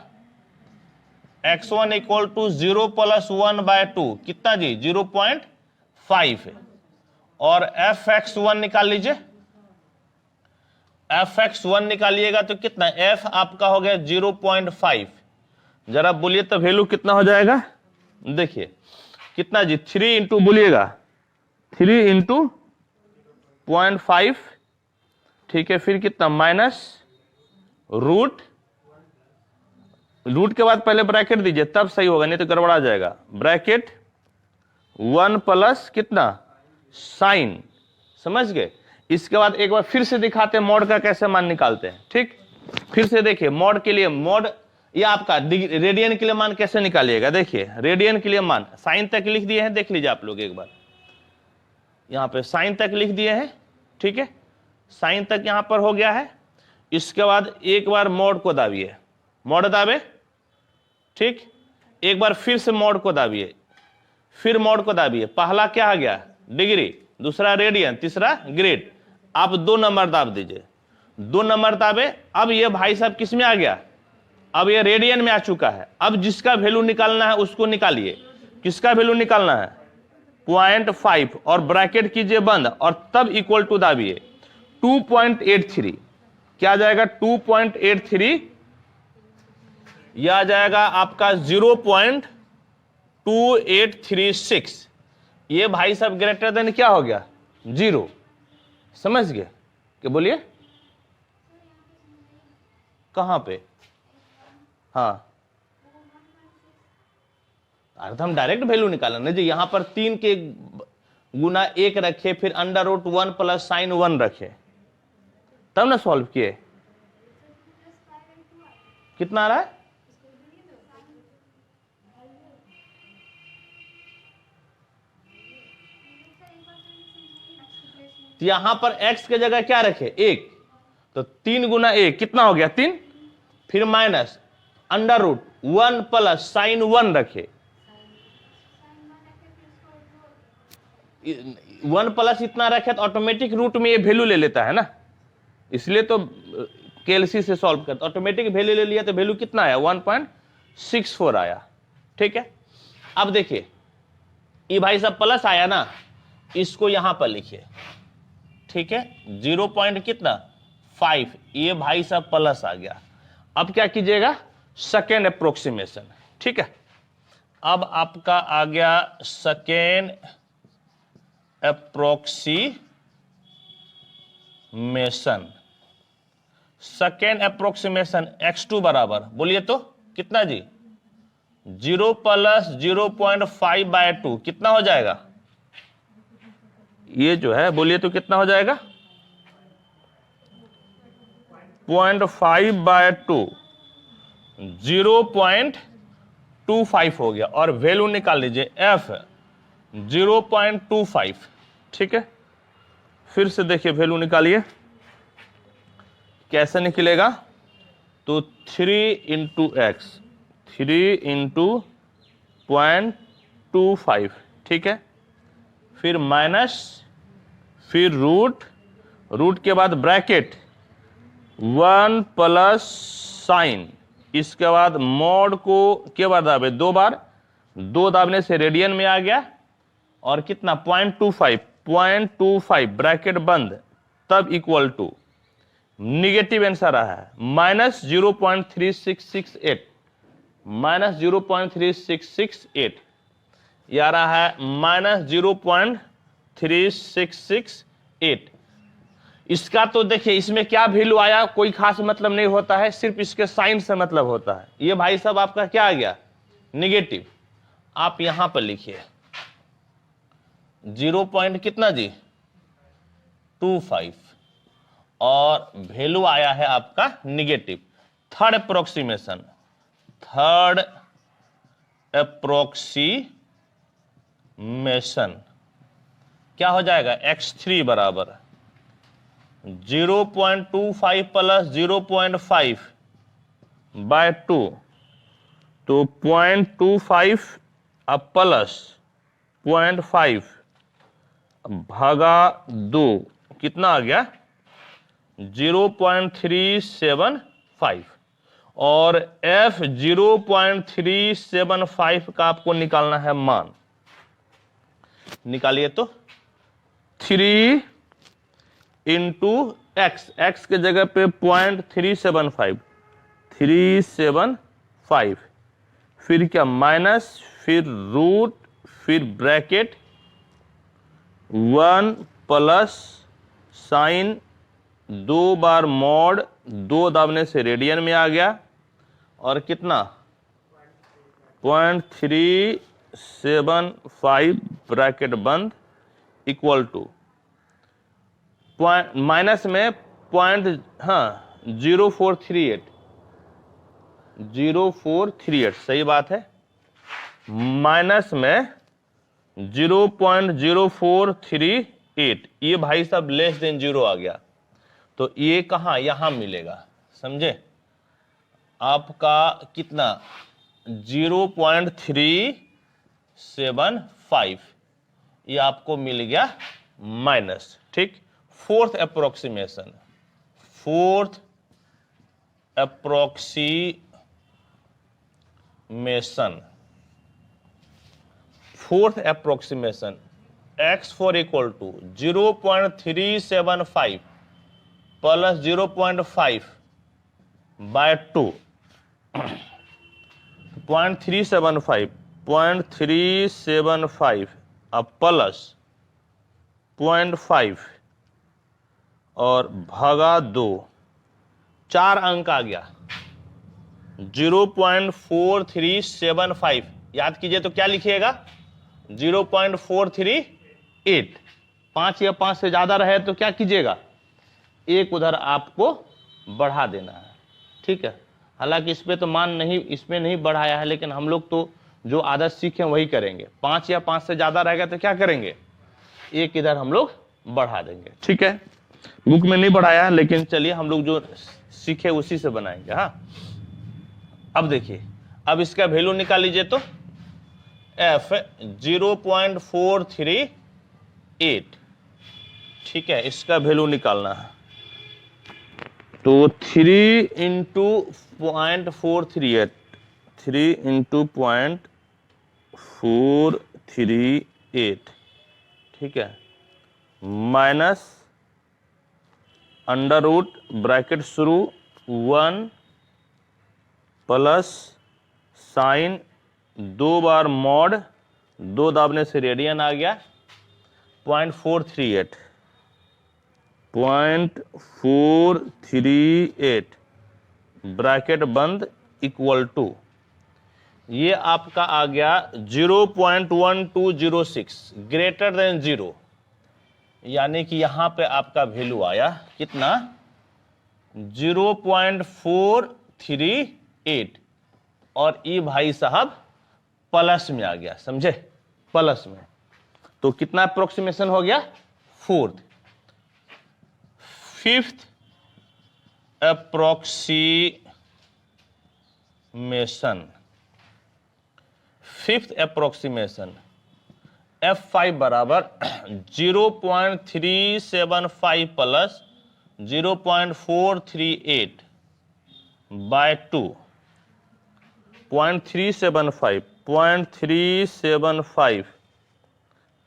[SPEAKER 2] x1 equal to 0 plus 1 bye 2 कितना जी? 0.5 है। और fx1 निकाल लीजिए, fx1 निकालिएगा तो कितना? f आपका हो गया 0.5। जरा बोलिए तो वैल्यू कितना हो जाएगा? देखिए कितना जी? 3 इंटू बोलिएगा, 3 इंटू 0.5, ठीक है, फिर कितना? माइनस रूट, रूट के बाद पहले ब्रैकेट दीजिए तब सही होगा, नहीं तो गड़बड़ा जाएगा। ब्रैकेट 1 प्लस कितना? साइन। समझ गए? इसके बाद एक बार फिर से दिखाते हैं मॉड का कैसे मान निकालते हैं। ठीक, फिर से देखिए मॉड के लिए, मॉड ये आपका रेडियन के लिए मान कैसे निकालिएगा? देखिए रेडियन के लिए मान साइन तक लिख दिए हैं, देख लीजिए आप लोग एक बार, यहां पे साइन तक लिख दिए हैं। ठीक है, साइन तक यहां पर हो गया है। इसके बाद एक बार मॉड को दाबिए, मॉड दाबे, ठीक, एक बार फिर से मॉड को दाबिए, फिर मॉड को दाबिए। पहला क्या आ गया? डिग्री, दूसरा रेडियन, तीसरा ग्रेड। आप 2 नंबर दाब दीजिए, 2 नंबर दाबे। अब ये भाई साहब किस में आ गया? अब ये रेडियन में आ चुका है। अब जिसका वैल्यू निकालना है उसको निकालिए। किसका वैल्यू निकालना है? 0.5 और ब्रैकेट कीजिए बंद और तब इक्वल टू दाबिए। 2.83 क्या आ जाएगा? 2.83 यह आ जाएगा आपका 0.5 2836, ये भाई साहब ग्रेटर देन क्या हो गया 0, समझ गए कि बोलिए कहां पे, हाँ अरे तो हम डायरेक्ट वैल्यू निकाला ना जी, यहां पर 3 के गुना 1 रखे, फिर अंडर रूट 1 प्लस साइन 1 रखे, तब ना सॉल्व किए। कितना आ रहा है, यहां पर x के जगह क्या रखे 1, तो 3 गुना 1 कितना हो गया 3, फिर minus under root 1 plus sine 1 रखे, 1 प्लस इतना रखे तो ऑटोमेटिक रूट में ये वैल्यू ले लेता है ना, इसलिए तो केएलसी से सॉल्व करता, ऑटोमेटिक वैल्यू ले लिया तो वैल्यू कितना आया 1.64 आया। ठीक है, अब देखिए ये भाई साहब प्लस आया ना, इसको यहां पर लिखिए, ठीक है 0 पॉइंट कितना 5, ये भाई साहब प्लस आ गया। अब क्या कीजिएगा सेकेंड अप्रोक्सीमेशन, ठीक है, अब आपका आ गया second approximation. Second approximation x2 बराबर, बोलिए तो कितना जी 0 प्लस 0.5/2 कितना हो जाएगा, ये जो है बोलिए तो कितना हो जाएगा 0.5/2, 0.25 हो गया, और वैल्यू निकाल लीजिए f 0.25, ठीक है। फिर से देखिए वैल्यू निकालिए कैसे निकलेगा, तो 3 इंटू एक्स, 3 इंटू 0.25, ठीक है, फिर माइनस, फिर रूट, रूट के बाद ब्रैकेट 1 प्लस साइन, इसके बाद मॉड को के बार दाबे 2 बार, 2 दाबने से रेडियन में आ गया, और कितना 0.25 ब्रैकेट बंद, तब इक्वल टू निगेटिव आंसर रहा है माइनस 0.3668, माइनस 0.3668, ये आ रहा है माइनस 0.3668। इसका तो देखिए इसमें क्या वैल्यू आया कोई खास मतलब नहीं होता है, सिर्फ इसके साइन से मतलब होता है। ये भाई साहब आपका क्या आ गया निगेटिव, आप यहां पर लिखिए 0 पॉइंट कितना जी 25, और वैल्यू आया है आपका negative. Third approximation, third approximation क्या हो जाएगा x3 बराबर 0.25 प्लस 0.5/2, तो 0.25 अब प्लस 0.5 भागा 2 कितना आ गया 0.375, और f 0.375 का आपको निकालना है मान, निकालिए तो 3 इंटू एक्स, एक्स के जगह पे 0.375, फिर क्या माइनस, फिर रूट, फिर ब्रैकेट 1 प्लस साइन 2 बार मॉड, 2 दाबने से रेडियन में आ गया, और कितना 0.375 ब्रैकेट बंद इक्वल टू माइनस में 0438, सही बात है, माइनस में 0.0438, ये भाई साहब लेस देन 0 आ गया, तो ये कहां यहां मिलेगा, समझे, आपका कितना 0.375, ये आपको मिल गया माइनस, ठीक। Fourth approximation, fourth approximation, fourth approximation x4 equal to 0.375 plus 0.5/2, 0.375 0.375 अब प्लस 0.5 और भागा 2, 4 अंक आ गया 0.4375। याद कीजिए तो क्या लिखिएगा 0.438। 5 या 5 से ज्यादा रहे तो क्या कीजिएगा, एक उधर आपको बढ़ा देना है। ठीक है, हालांकि इस पे तो मान नहीं, इसमें नहीं बढ़ाया है, लेकिन हम लोग तो जो आदत सीखे वही करेंगे। 5 या 5 से ज्यादा रहेगा तो क्या करेंगे, एक इधर हम लोग बढ़ा देंगे। ठीक है, बुक में नहीं बढ़ाया, लेकिन चलिए हम लोग जो सीखे उसी से बनाएंगे। हाँ, अब देखिए, अब इसका वैल्यू निकाल लीजिए तो f 0.438। ठीक है, इसका वैल्यू निकालना है तो 3 इंटू 0.438, 3 इंटू 0.438, ठीक है, माइनस अंडर रूट ब्रैकेट शुरू 1 प्लस साइन 2 बार मॉड, 2 दाबने से रेडियन आ गया 0.438, 0.438 ब्रैकेट बंद इक्वल टू, ये आपका आ गया 0.1206 ग्रेटर देन 0, यानी कि यहां पे आपका वैल्यू आया कितना 0.438 और ये भाई साहब प्लस में आ गया, समझे, प्लस में। तो कितना अप्रोक्सीमेशन हो गया, fourth. Fifth approximation, fifth approximation F5 बराबर 0.375 प्लस 0.438 बाय 2, 0.375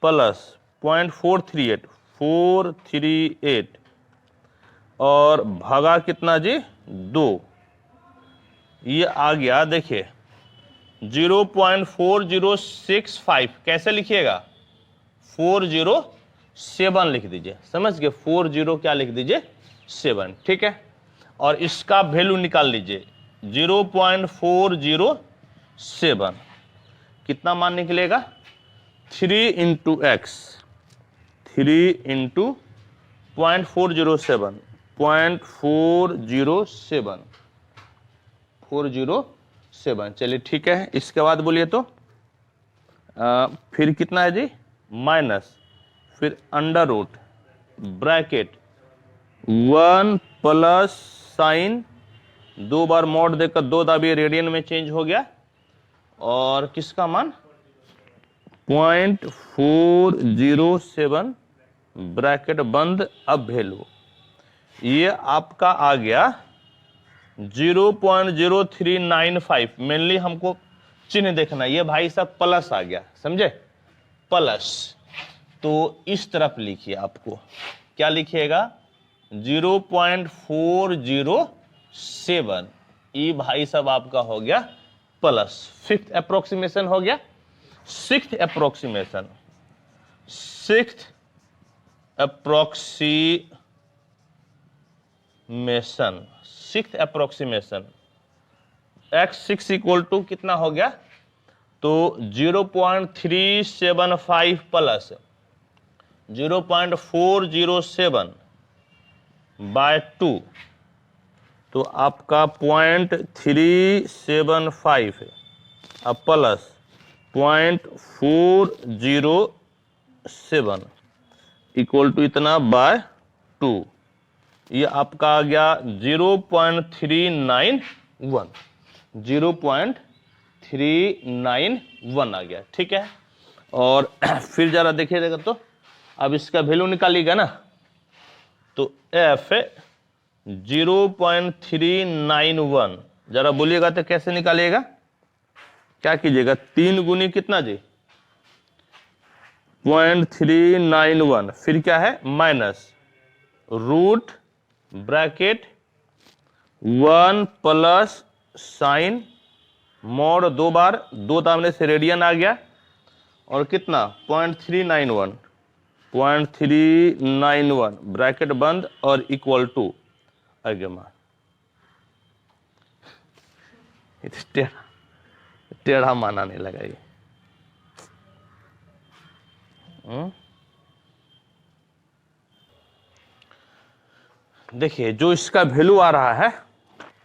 [SPEAKER 2] प्लस 0.438 और भागा कितना जी 2, ये आ गया देखिए 0.4065। कैसे लिखिएगा 407 लिख दीजिए, समझ गए, 40 क्या लिख दीजिए 7। ठीक है, और इसका वैल्यू निकाल लीजिए 0.407, कितना मान निकलेगा 3 इंटू एक्स, 3 इंटू 0.407, 407। चलिए ठीक है, इसके बाद बोलिए तो फिर कितना है जी माइनस, फिर under root bracket 1 plus sine 2 बार मॉड देकर 2 दाबिए रेडियन में चेंज हो गया और किसका मान 0.407 ब्रैकेट बंद। अब वैल्यू ये आपका आ गया 0.0395। मेनली हमको चिन्ह देखना, ये भाई साहब प्लस आ गया, समझे, प्लस। तो इस तरफ लिखिए, आपको क्या लिखिएगा 0.407, ये भाई साहब आपका हो गया प्लस। फिफ्थ अप्रोक्सीमेशन हो गया। Sixth approximation, sixth approximation, sixth approximation x6 equal to कितना हो गया, तो 0.375 प्लस 0.407 बाय 2, तो आपका 0.375 अब प्लस 0.407 इक्वल टू इतना बाय 2, ये आपका आ गया 0.391, 0.391 आ गया। ठीक है, और फिर जरा देखिएगा तो अब इसका वैल्यू निकालिएगा ना, तो f 0.391 जरा बोलिएगा तो कैसे निकालिएगा, क्या कीजिएगा 3 गुनी कितना जी 0.391, फिर क्या है minus root bracket 1 plus sine mode 2 बार 2 दामने से रेडियन आ गया और कितना 0.391 ब्रैकेट बंद और इक्वल टू आगे मान टेढ़ा माना नहीं लगा ये। देखिए जो इसका वैल्यू आ रहा है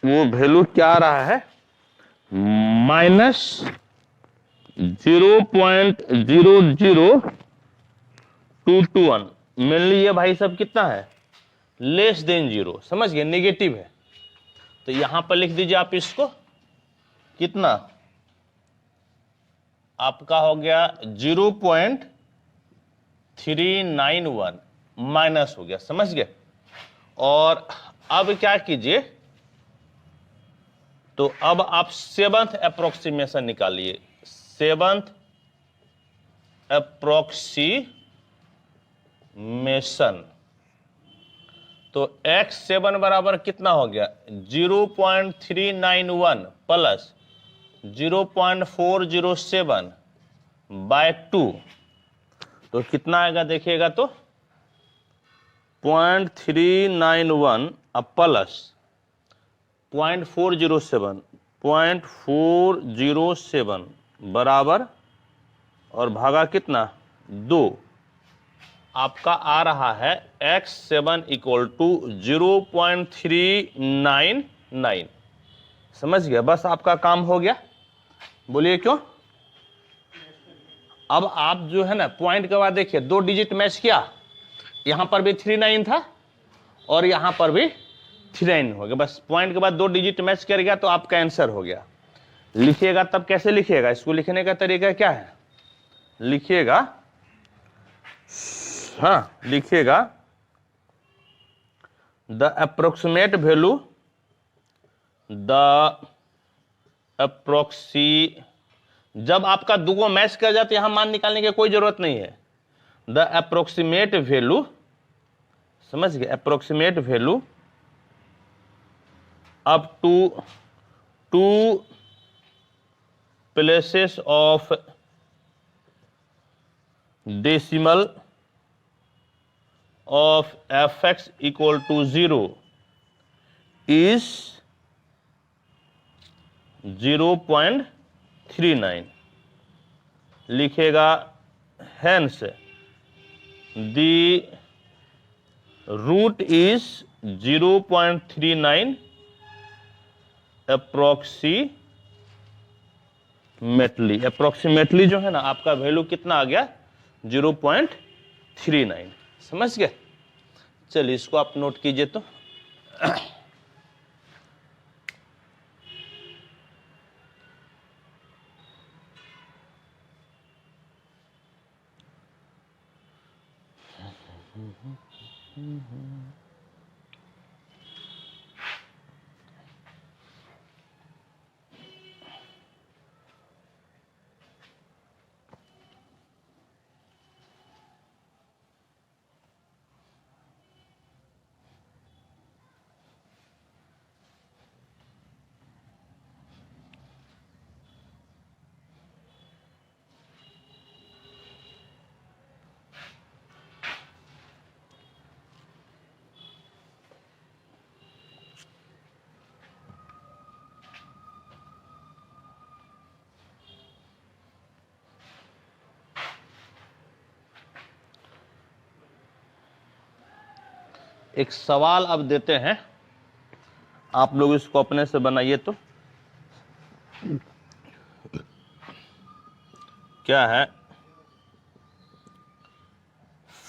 [SPEAKER 2] वो वैल्यू क्या आ रहा है -0.00221। मेनली ये भाई सब कितना है लेस देन 0, समझ गए, नेगेटिव है। तो यहां पर लिख दीजिए आप इसको कितना आपका हो गया 0.391 माइनस हो गया, समझ गए। और अब क्या कीजिए तो अब आप 7th अप्रोक्सीमेशन निकालिए। 7th अप्रोक्सीमेशन तो x7 बराबर कितना हो गया 0.391 प्लस 0.407 बाय 2 तो कितना आएगा देखिएगा तो 0.391 प्लस 0.407 बराबर और भागा कितना 2 आपका आ रहा है x7 इक्वल टू 0.399। समझ गया, बस आपका काम हो गया। बोलिए क्यों। अब आप जो है ना पॉइंट के बाद देखिए 2 डिजिट मैच किया, यहां पर भी 39 था और यहां पर भी 39 हो गया। बस पॉइंट के बाद 2 डिजिट मैच कर गया तो आपका आंसर हो गया। लिखिएगा तब कैसे लिखिएगा, इसको लिखने का तरीका क्या है, लिखिएगा हाँ लिखिएगा द अप्रोक्सीमेट वैल्यू जब आपका दुगो मैच कर जाते यहां मान निकालने की कोई जरूरत नहीं है। द अप्रोक्सीमेट वैल्यू, समझ गए, approximate value up to 2 places of decimal of fx equal to 0 is 0.39 लिखेगा। hence the root is 0.39 approximately जो है ना आपका वैल्यू कितना आ गया 0.39। समझ गए। चलिए इसको आप नोट कीजिए तो एक सवाल अब देते हैं, आप लोग इसको अपने से बनाइए तो क्या है,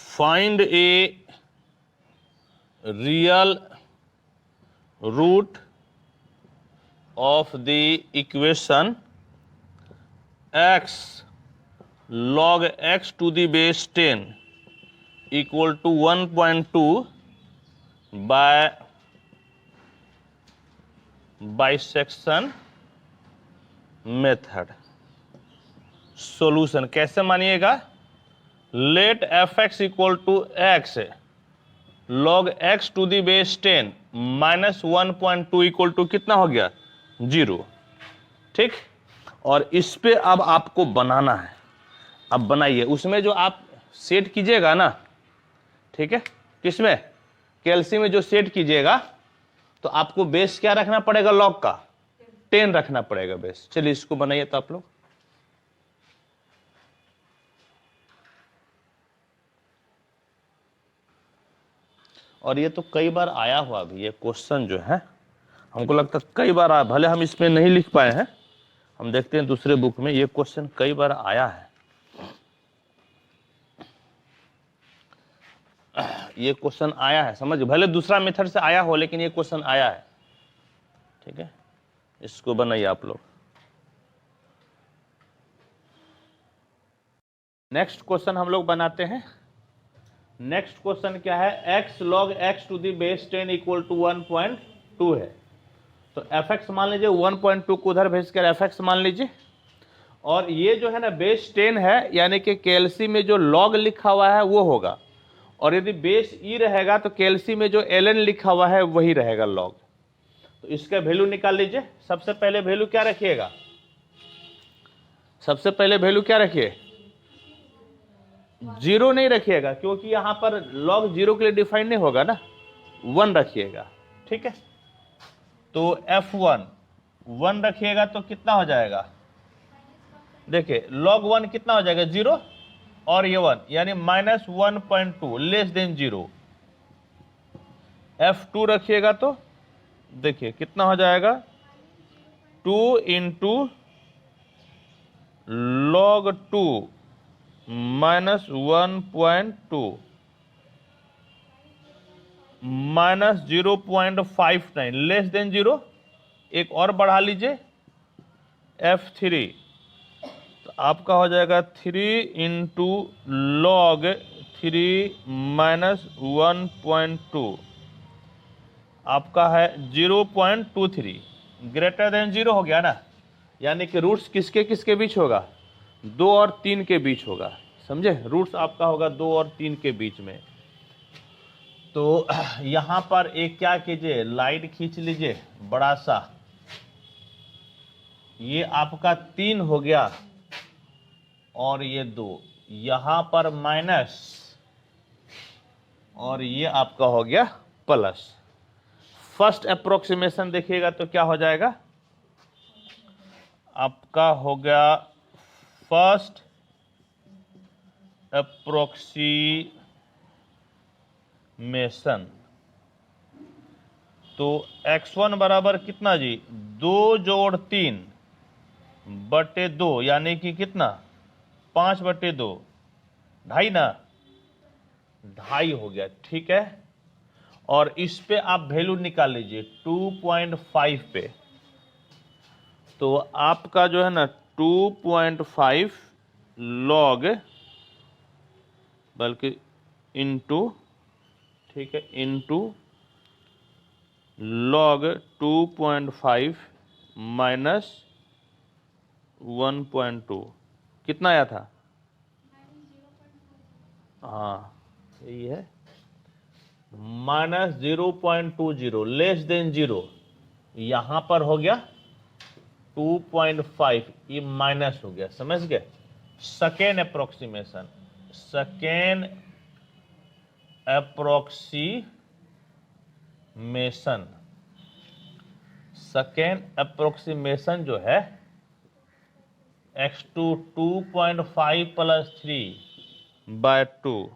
[SPEAKER 2] find a real root of the equation x log x to the base 10 equal to 1.2 by bisection method. Solution कैसे मानिएगा, let f x equal to x log x to the base 10 minus 1.2 equal to कितना हो गया 0। ठीक, और इस पे अब आपको बनाना है। अब बनाइए, उसमें जो आप सेट कीजिएगा ना, ठीक है, किसमें, केएलसी में जो सेट कीजिएगा, तो आपको बेस क्या रखना पड़ेगा, लॉग का 10 रखना पड़ेगा बेस। चलिए इसको बनाइए तो आप लोग। और ये तो कई बार आया हुआ भी, ये क्वेश्चन जो है हमको लगता है कई बार आया, भले हम इसमें नहीं लिख पाए हैं, हम देखते हैं दूसरे बुक में ये क्वेश्चन कई बार आया है। ये क्वेश्चन आया है, समझ, भले दूसरा मेथड से आया हो लेकिन ये क्वेश्चन आया है, ठीक है। इसको बनाइए आप लोग। नेक्स्ट क्वेश्चन हम लोग बनाते हैं। नेक्स्ट क्वेश्चन क्या है, x log x to the base 10 equal to 1.2 है। तो fx मान लीजिए 1.2 को उधर भेज कर fx मान लीजिए, और ये जो है ना बेस 10 है, यानी कि केएलसी में जो log लिखा हुआ है वो होगा, और यदि बेस e रहेगा तो केएलसी में जो ln लिखा हुआ है वही रहेगा log। तो इसका वैल्यू निकाल लीजिए। सबसे पहले वैल्यू क्या रखिएगा, सबसे पहले वैल्यू क्या रखिए, 0 नहीं रखिएगा, क्योंकि यहां पर log 0 के लिए डिफाइन नहीं होगा ना, 1 रखिएगा, ठीक है। तो f1 1 रखिएगा तो कितना हो जाएगा, देखिए log 1 कितना हो जाएगा 0, और ये 1 यानी -1.2 लेस देन 0। f2 रखिएगा तो देखिए कितना हो जाएगा, 2 इंटू log 2 -1.2 -0.59 लेस देन 0। एक और बढ़ा लीजिए f3, तो आपका हो जाएगा 3 इंटू log 3 -1.2, आपका है 0.23 ग्रेटर देन 0 हो गया ना, यानी कि रूट्स किसके किसके बीच होगा, 2 और 3 के बीच होगा, समझे। रूट्स आपका होगा 2 और 3 के बीच में। तो यहां पर एक क्या कीजिए, लाइन खींच लीजिए बड़ा सा, ये आपका 3 हो गया और ये 2, यहां पर माइनस, और ये आपका हो गया प्लस। फर्स्ट अप्रोक्सीमेशन देखिएगा तो क्या हो जाएगा, आपका हो गया फर्स्ट अप्रोक्सीमेशन। तो x1 बराबर कितना जी, 2 जोड़ 3 बटे 2, यानी कि कितना 5 बटे 2, 2.5 ना, 2.5 हो गया, ठीक है। और इस पे आप वैल्यू निकाल लीजिए 2.5 पे, तो आपका जो है ना 2.5 log, बल्कि इनटू, ठीक है, इनटू log 2.5 माइनस 1.2 कितना आया था, हाँ यही है, -0.20 लेस देन 0। यहां पर हो गया 2.5, ये माइनस हो गया, समझ गए। Second approximation, second approximation, second approximation जो है x2 2.5 plus 3 by 2,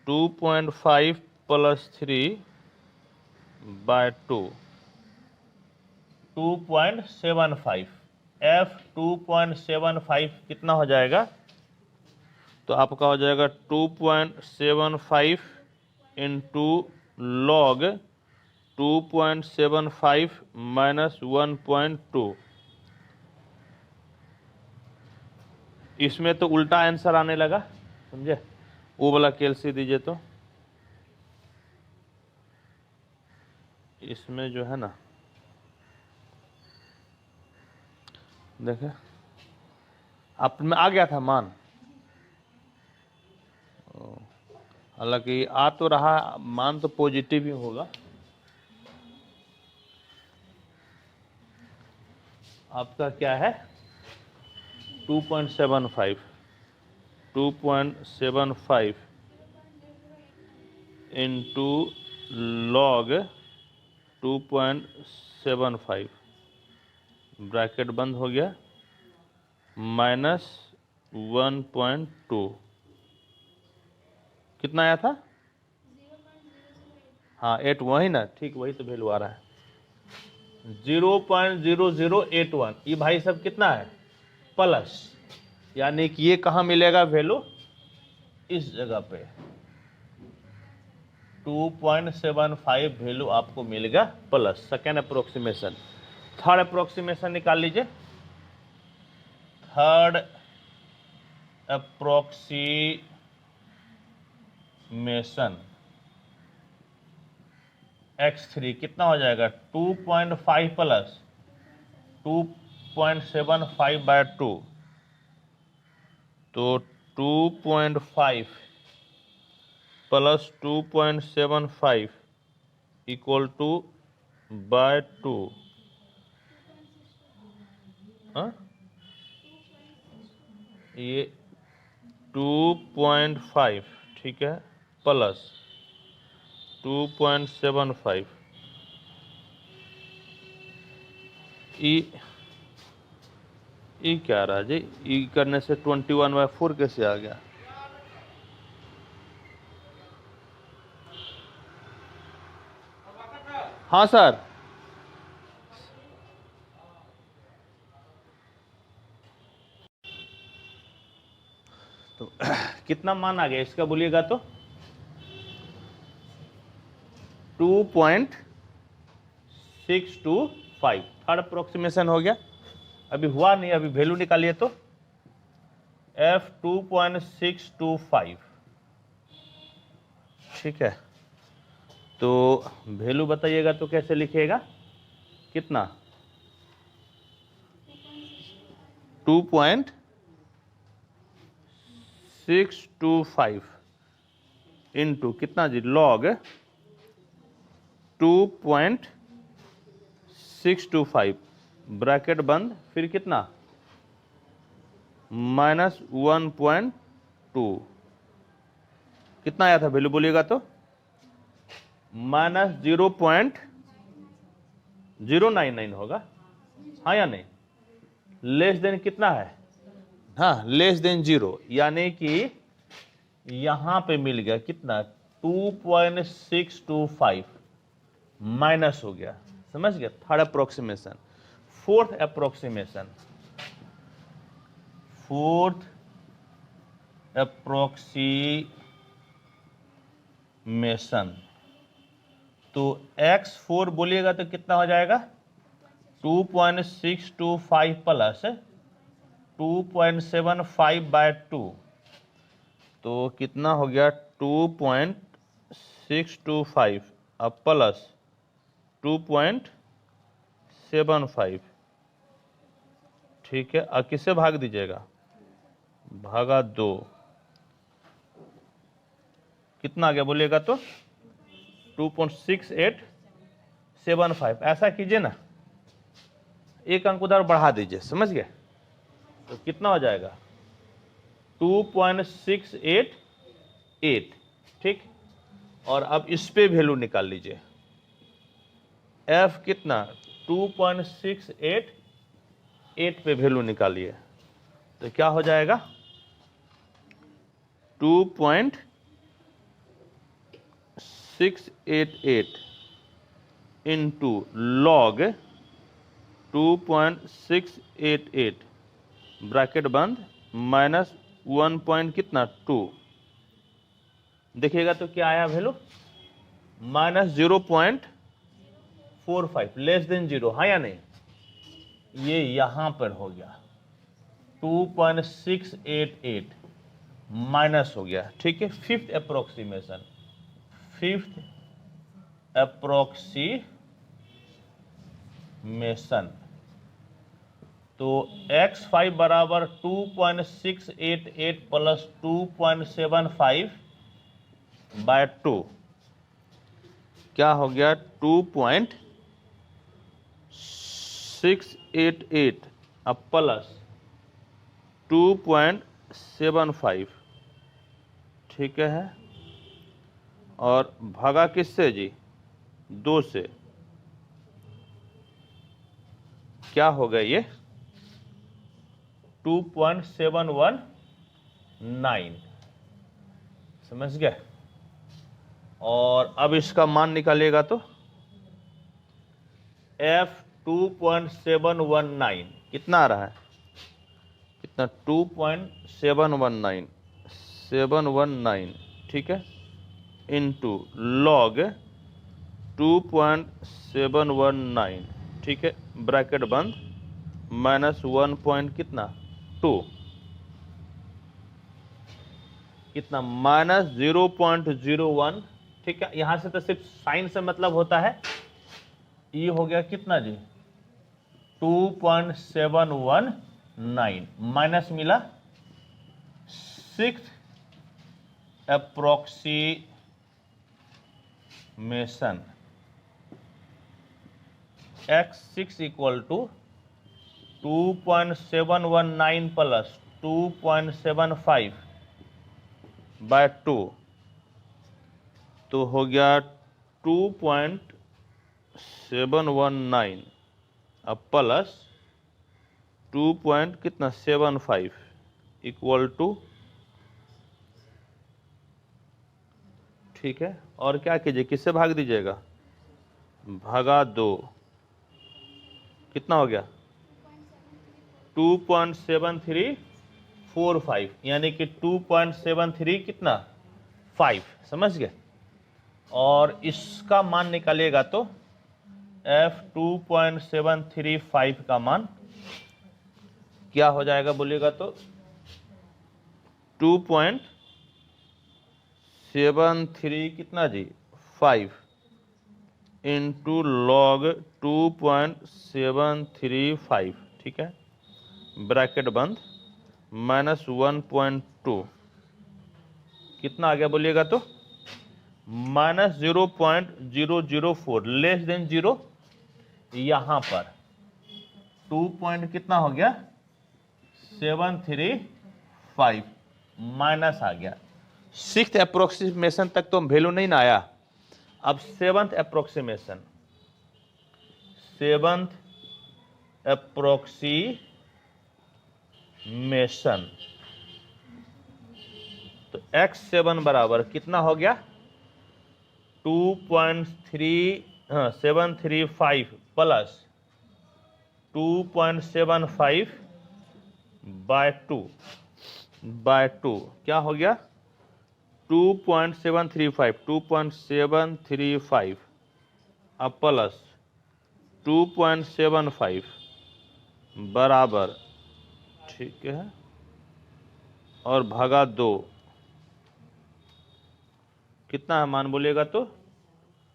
[SPEAKER 2] 2.5 plus 3 by 2, 2.75, f 2.75 कितना हो जाएगा, तो आपका हो जाएगा 2.75 इंटू log 2.75 माइनस 1.2। इसमें तो उल्टा आंसर आने लगा, समझे, वो वाला केएलसी दीजिए तो इसमें जो है ना, देखे आप में आ गया था मान, हालांकि आ तो रहा, मान तो पॉजिटिव ही होगा। आपका क्या है 2.75 इंटू लॉग 2.75 ब्रैकेट बंद हो गया -1.2 कितना आया था? हाँ 8 वही ना, ठीक वही तो वैल्यू आ रहा है 0.0081। ये भाई सब कितना है प्लस, यानी कि ये कहाँ मिलेगा वैल्यू? इस जगह पे 2.75 वैल्यू आपको मिलेगा plus. Second approximation. Third approximation निकाल लीजिए। थर्ड अप्रोक्सीमेशन x3 कितना हो जाएगा 2.5 प्लस 2.75/2, तो 2.5 प्लस 2.75 इक्वल टू बाय 2। हाँ ये 2.5 ठीक है प्लस 2.75 ई क्या रहा जी? ई करने से 21/4 कैसे आ गया? हाँ सर तो कितना मान आ गया इसका बोलिएगा तो 2.625। थर्ड अप्रोक्सीमेशन हो गया। अभी हुआ नहीं, अभी वैल्यू निकालिए तो f 2.625 ठीक है। तो वैल्यू बताइएगा तो कैसे लिखिएगा? कितना 2.625 इंटू कितना जी लॉग 2.625 ब्रैकेट बंद, फिर कितना -1.2 कितना आया था वैल्यू बोलिएगा तो -0.099 होगा। हाँ या नहीं? लेस देन कितना है? हाँ लेस देन 0, यानी कि यहां पे मिल गया कितना 2.625 माइनस हो गया। समझ गया? Third approximation. फोर्थ अप्रोक्सीमेशन तो x4 बोलिएगा तो कितना हो जाएगा 2.625 प्लस 2.75/2, तो कितना हो गया 2.625 अब प्लस 2.75 ठीक है। अब किससे भाग दीजिएगा? भागा 2 कितना आ गया बोलिएगा तो 2.6875। ऐसा कीजिए ना, एक अंक उधर बढ़ा दीजिए, समझ गए? तो कितना हो जाएगा 2.688 ठीक। और अब इस पे वैल्यू निकाल लीजिए। f कितना 2.688 पे वैल्यू निकालिए तो क्या हो जाएगा 2.688 इंटू लॉग 2.688 ब्रैकेट बंद -1 कितना 2 देखिएगा तो क्या आया वैल्यू -0.45 लेस देन 0। हाँ या नहीं? ये यहां पर हो गया 2.688 माइनस हो गया ठीक है। फिफ्थ अप्रोक्सीमेशन तो x5 बराबर 2.688 प्लस 2.75/2 क्या हो गया 2.688 688 अब प्लस 2.75, ठीक है, और भागा किससे जी? 2 से। क्या हो गया ये? 2.719, समझ गए? और अब इसका मान निकालिएगा तो F 2.719 कितना आ रहा है? कितना? 2.719, ठीक है, इंटू लॉग 2.719, ठीक है, ब्रैकेट बंद, माइनस 1 पॉइंट कितना 2, कितना माइनस 0.01, ठीक है। यहां से तो सिर्फ साइन से मतलब होता है। ये हो गया कितना जी? 2.719 माइनस मिला 6 approximation x6 equal to 2.719 plus 2.75 by 2, तो हो गया 2.719 अब प्लस 2 पॉइंट कितना 75 इक्वल टू, ठीक है, और क्या कीजिए, किससे भाग दीजिएगा? भागा 2, कितना हो गया? 2.7345, यानी कि 2.73 कितना 5, समझ गए? और इसका मान निकालिएगा तो F 2.735 का मान क्या हो जाएगा बोलिएगा तो 2.73 कितना जी 5 इंटू लॉग 2.735, ठीक है, ब्रैकेट बंद, माइनस 1.2, कितना आ गया बोलिएगा तो माइनस 0.004, लेस देन 0। यहां पर 2 पॉइंट कितना हो गया 735 माइनस आ गया। 6th अप्रोक्सीमेशन तक तो वैल्यू नहीं ना आया। अब 7th अप्रोक्सीमेशन, 7th अप्रोक्सीमेशन, तो x7 बराबर कितना हो गया 2.735 प्लस 2.75 बाय 2 क्या हो गया 2.735 अब प्लस 2.75 बराबर, ठीक है, और भागा 2, कितना है मान बोलिएगा तो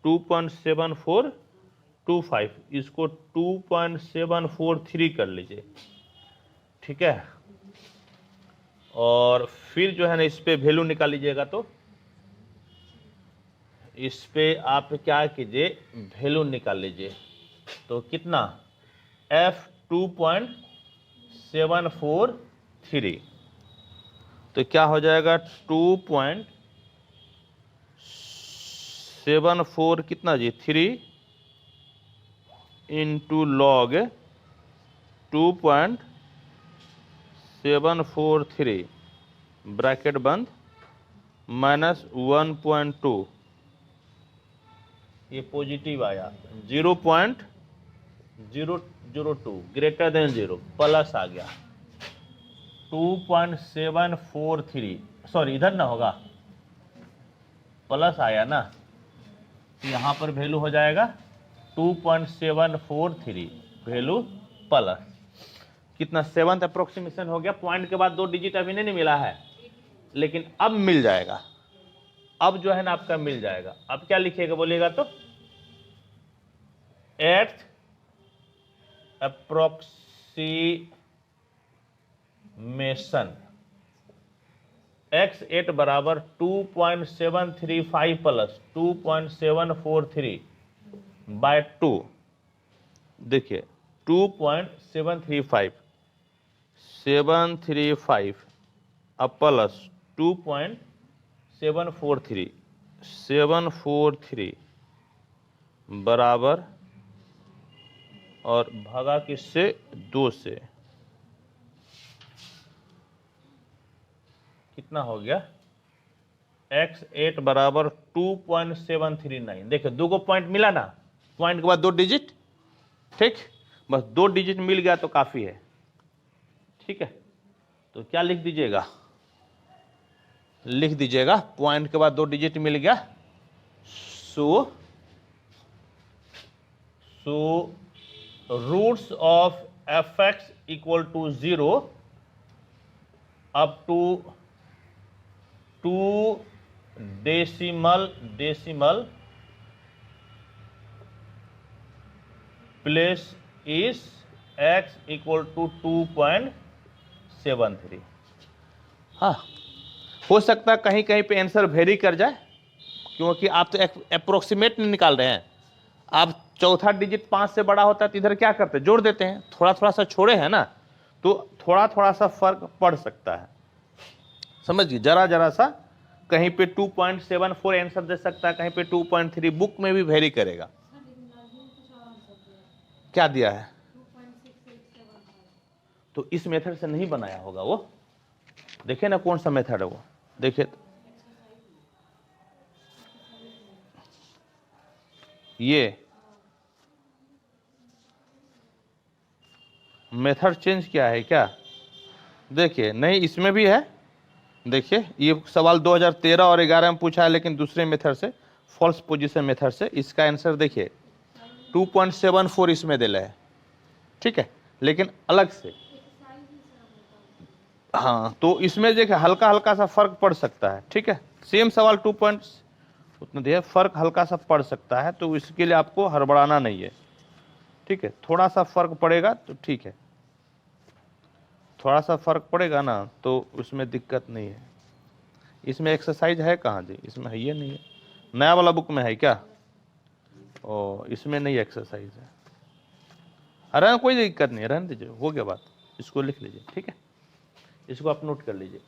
[SPEAKER 2] 2.7425, इसको 2.743 कर लीजिए, ठीक है। और फिर जो है ना इस पे वैल्यू निकाल लीजिएगा, तो इस पे आप क्या कीजिए वैल्यू निकाल लीजिए, तो कितना F 2.743, तो क्या हो जाएगा 2.74 कितना जी 3 इंटू लॉग 2.743 ब्रैकेट बंद, माइनस 1.2, ये पॉजिटिव आया, 0.002 ग्रेटर देन 0 प्लस आ गया 2.743, सॉरी इधर ना होगा, प्लस आया ना, तो यहां पर वैल्यू हो जाएगा 2.743 वैल्यू प्लस कितना 7th अप्रोक्सीमेशन हो गया। पॉइंट के बाद 2 डिजिट अभी नहीं मिला है, लेकिन अब मिल जाएगा, अब जो है ना आपका मिल जाएगा। अब क्या लिखिएगा बोलिएगा तो 8th अप्रोक्सीमेशन x8 बराबर 2.735 प्लस 2.743 बाय 2, देखिए 2.735 अब प्लस 2.743 बराबर और भागा किससे 2 से, कितना हो गया x8 बराबर 2.739। देखिए 2 को पॉइंट मिला ना, पॉइंट के बाद 2 डिजिट, ठीक, बस 2 डिजिट मिल गया तो काफी है। ठीक है, तो क्या लिख दीजिएगा, लिख दीजिएगा पॉइंट के बाद 2 डिजिट मिल गया, so roots of fx equal to 0 up to 2 decimal place is x equal to 2.73। हाँ, हो सकता है कहीं कहीं पे आंसर वेरी कर जाए, क्योंकि आप तो अप्रोक्सीमेट नहीं निकाल रहे हैं। आप चौथा डिजिट 5 से बड़ा होता है तो इधर क्या करते हैं, जोड़ देते हैं, थोड़ा थोड़ा सा छोड़े हैं ना, तो थोड़ा थोड़ा सा फर्क पड़ सकता है, समझिए, जरा जरा सा, कहीं पे 2.74 आंसर दे सकता है, कहीं पे 2.3, बुक में भी वेरी करेगा। क्या दिया है, तो इस मेथड से नहीं बनाया होगा वो, देखिए ना कौन सा मेथड है वो, देखिए ये मेथड चेंज किया है क्या, देखिए नहीं इसमें भी है, देखिए ये सवाल 2013 और 11 में पूछा है, लेकिन दूसरे मेथड से, फॉल्स पोजीशन मेथड से। इसका आंसर देखिए 2.74 इसमें दिला है, ठीक है, लेकिन अलग से, हाँ, तो इसमें देखिए हल्का हल्का सा फर्क पड़ सकता है, ठीक है, सेम सवाल 2 पॉइंट उतना दिया, फर्क हल्का सा पड़ सकता है, तो इसके लिए आपको हड़बड़ाना नहीं है, ठीक है, थोड़ा सा फर्क पड़ेगा तो ठीक है, थोड़ा सा फर्क पड़ेगा ना तो उसमें दिक्कत नहीं है। इसमें एक्सरसाइज है कहाँ जी, इसमें है ये नहीं है, नया वाला बुक में है क्या, ओ इसमें नहीं एक्सरसाइज है, अरे कोई दिक्कत नहीं, रहने दीजिए, हो गया बात, इसको लिख लीजिए, ठीक है, इसको आप नोट कर लीजिए।